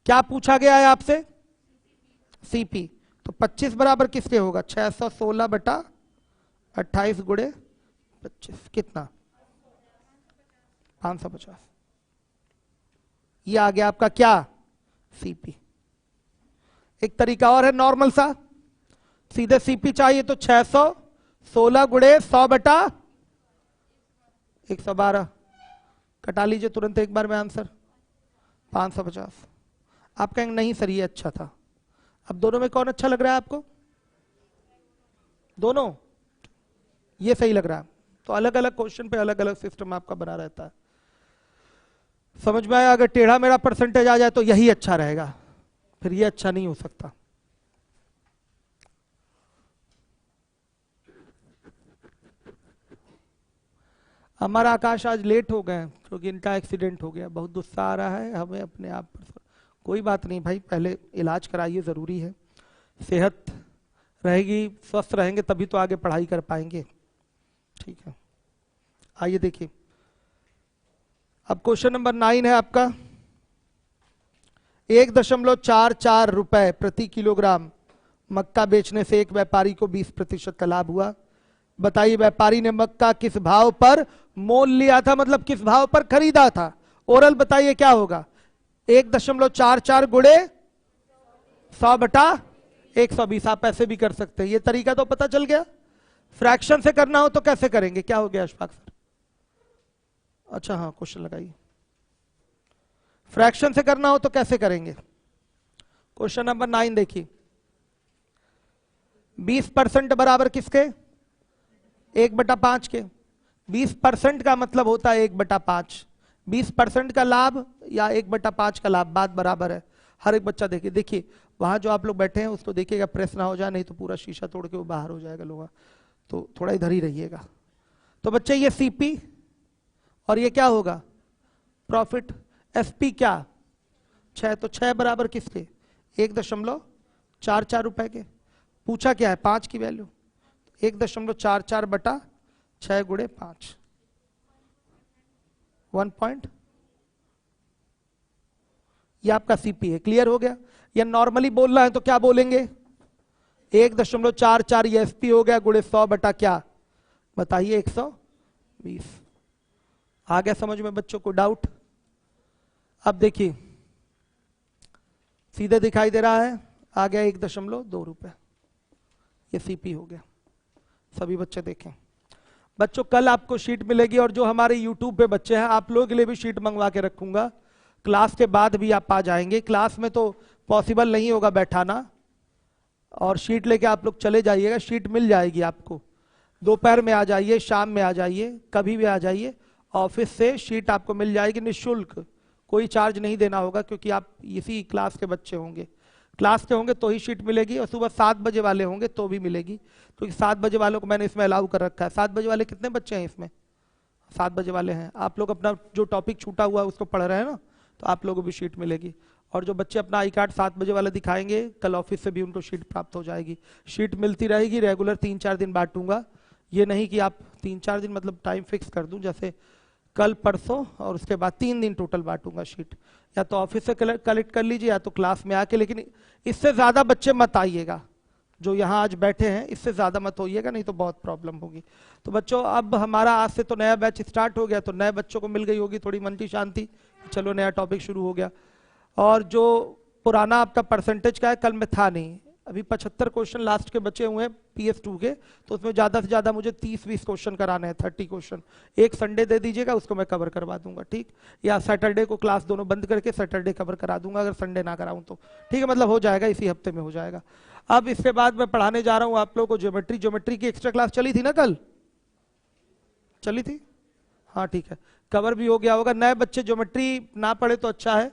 क्या पूछा गया है आपसे? सीपी। तो 25 बराबर किसके होगा? 616 बटा 28 गुणे 25, कितना? 550। ये आ गया आपका क्या? सीपी। एक तरीका और है नॉर्मल सा, सीधे सीपी चाहिए तो 616 गुणे 100 बटा 112, कटा लीजिए तुरंत एक बार में आंसर 550। आप कहेंगे नहीं सर ये अच्छा था। अब दोनों में कौन अच्छा लग रहा है आपको? दोनों, ये सही लग रहा है। तो अलग अलग क्वेश्चन पे अलग अलग सिस्टम आपका बना रहता है। समझ में आया? अगर टेढ़ा मेरा परसेंटेज आ जाए तो यही अच्छा रहेगा, फिर ये अच्छा नहीं हो सकता। हमारा आकाश आज लेट हो गए क्योंकि इनका एक्सीडेंट हो गया। बहुत गुस्सा आ रहा है हमें अपने आप पर। कोई बात नहीं भाई, पहले इलाज कराइए, जरूरी है। सेहत रहेगी, स्वस्थ रहेंगे तभी तो आगे पढ़ाई कर पाएंगे। ठीक है, आइए देखिए। अब क्वेश्चन नंबर 9 है आपका। 1.44 रुपए प्रति किलोग्राम मक्का बेचने से एक व्यापारी को 20% का लाभ हुआ। बताइए व्यापारी ने मक्का किस भाव पर मोल लिया था, मतलब किस भाव पर खरीदा था? ओरल बताइए क्या होगा? 1.44 गुणे 100 बटा 120। आप ऐसे भी कर सकते हैं, ये तरीका तो पता चल गया। फ्रैक्शन से करना हो तो कैसे करेंगे? क्या हो गया अशफाक सर? अच्छा हाँ, क्वेश्चन लगाइए। फ्रैक्शन से करना हो तो कैसे करेंगे? क्वेश्चन नंबर 9 देखिए। 20% बराबर किसके? 1/5 के। 20% का मतलब होता है 1/5। 20% का लाभ या 1/5 का लाभ, बात बराबर है। हर एक बच्चा देखिए, देखिए वहां जो आप लोग बैठे हैं उसको देखिएगा, प्रेस ना हो जाए, नहीं तो पूरा शीशा तोड़ के वो बाहर हो जाएगा लोग, तो थोड़ा इधर ही रहिएगा। तो बच्चे ये सीपी और ये क्या होगा? प्रॉफिट। एसपी क्या? 6, तो 6 बराबर किसके? 1.44 रुपए के। पूछा क्या है? 5 की वैल्यू। 1.44/6 गुणे 5, 1 पॉइंट। ये आपका सीपी है। क्लियर हो गया? या नॉर्मली बोलना है तो क्या बोलेंगे? 1.44 ये एसपी हो गया, गुणे 100 बटा क्या बताइए? 120। आ गया समझ में बच्चों को? डाउट? अब देखिए सीधे दिखाई दे रहा है, आ गया 1.2 रुपए, ये सीपी हो गया। सभी बच्चे देखें। बच्चों कल आपको शीट मिलेगी, और जो हमारे YouTube पे बच्चे हैं आप लोगों के लिए भी शीट मंगवा के रखूंगा। क्लास के बाद भी आप आ जाएंगे, क्लास में तो पॉसिबल नहीं होगा बैठाना, और शीट लेके आप लोग चले जाइएगा। शीट मिल जाएगी आपको, दोपहर में आ जाइए, शाम में आ जाइए, कभी भी आ जाइए, ऑफिस से शीट आपको मिल जाएगी निःशुल्क। कोई चार्ज नहीं देना होगा, क्योंकि आप इसी क्लास के बच्चे होंगे। क्लास के होंगे तो ही शीट मिलेगी, और सुबह 7 बजे वाले होंगे तो भी मिलेगी, क्योंकि 7 बजे वालों को मैंने इसमें अलाउ कर रखा है। 7 बजे वाले कितने बच्चे हैं इसमें? 7 बजे वाले हैं। आप लोग अपना जो टॉपिक छूटा हुआ है उसको पढ़ रहे हैं ना, तो आप लोगों को भी शीट मिलेगी। और जो बच्चे अपना आई कार्ड 7 बजे वाला दिखाएंगे, कल ऑफिस से भी उनको शीट प्राप्त हो जाएगी। शीट मिलती रहेगी रेगुलर, 3-4 दिन बांटूंगा। ये नहीं कि आप 3-4 दिन मतलब टाइम फिक्स कर दूं, जैसे कल परसों और उसके बाद 3 दिन टोटल बांटूंगा शीट। या तो ऑफिस से कलेक्ट कर लीजिए, या तो क्लास में आके, लेकिन इससे ज्यादा बच्चे मत आइएगा। जो यहाँ आज बैठे हैं इससे ज्यादा मत होइएगा, नहीं तो बहुत प्रॉब्लम होगी। तो बच्चों अब हमारा आज से तो नया बैच स्टार्ट हो गया, तो नए बच्चों को मिल गई होगी थोड़ी मन की शांति, चलो नया टॉपिक शुरू हो गया। और जो पुराना आपका परसेंटेज का है, कल में था नहीं, अभी 75 क्वेश्चन लास्ट के बचे हुए हैं PS2 के, तो उसमें ज्यादा से ज्यादा मुझे 30-20 क्वेश्चन कराने हैं, 30 क्वेश्चन। एक संडे दे दीजिएगा, उसको मैं कवर करवा दूंगा, ठीक? या सैटरडे को क्लास दोनों बंद करके सैटरडे कवर करा दूंगा, अगर संडे ना कराऊं तो, ठीक है? मतलब हो जाएगा, इसी हफ्ते में हो जाएगा। अब इसके बाद मैं पढ़ाने जा रहा हूं आप लोगों को ज्योमेट्री। ज्योमेट्री की एक्स्ट्रा क्लास चली थी ना कल? चली थी? हाँ ठीक है, कवर भी हो गया होगा। नए बच्चे ज्योमेट्री ना पढ़े तो अच्छा है,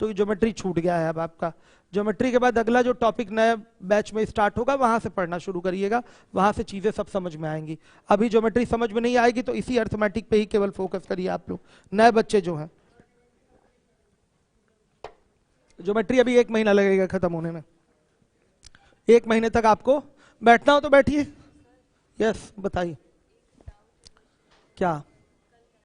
तो ज्योमेट्री छूट गया है अब आपका। ज्योमेट्री के बाद अगला जो टॉपिक नए बैच में स्टार्ट होगा, वहां से पढ़ना शुरू करिएगा, वहां से चीजें सब समझ में आएंगी। अभी ज्योमेट्री समझ में नहीं आएगी तो इसी अर्थमेटिक पे ही केवल फोकस करिए आप लोग, नए बच्चे जो हैं। ज्योमेट्री अभी 1 महीना लगेगा खत्म होने में। 1 महीने तक आपको बैठना हो तो बैठिए। यस बताइए क्या?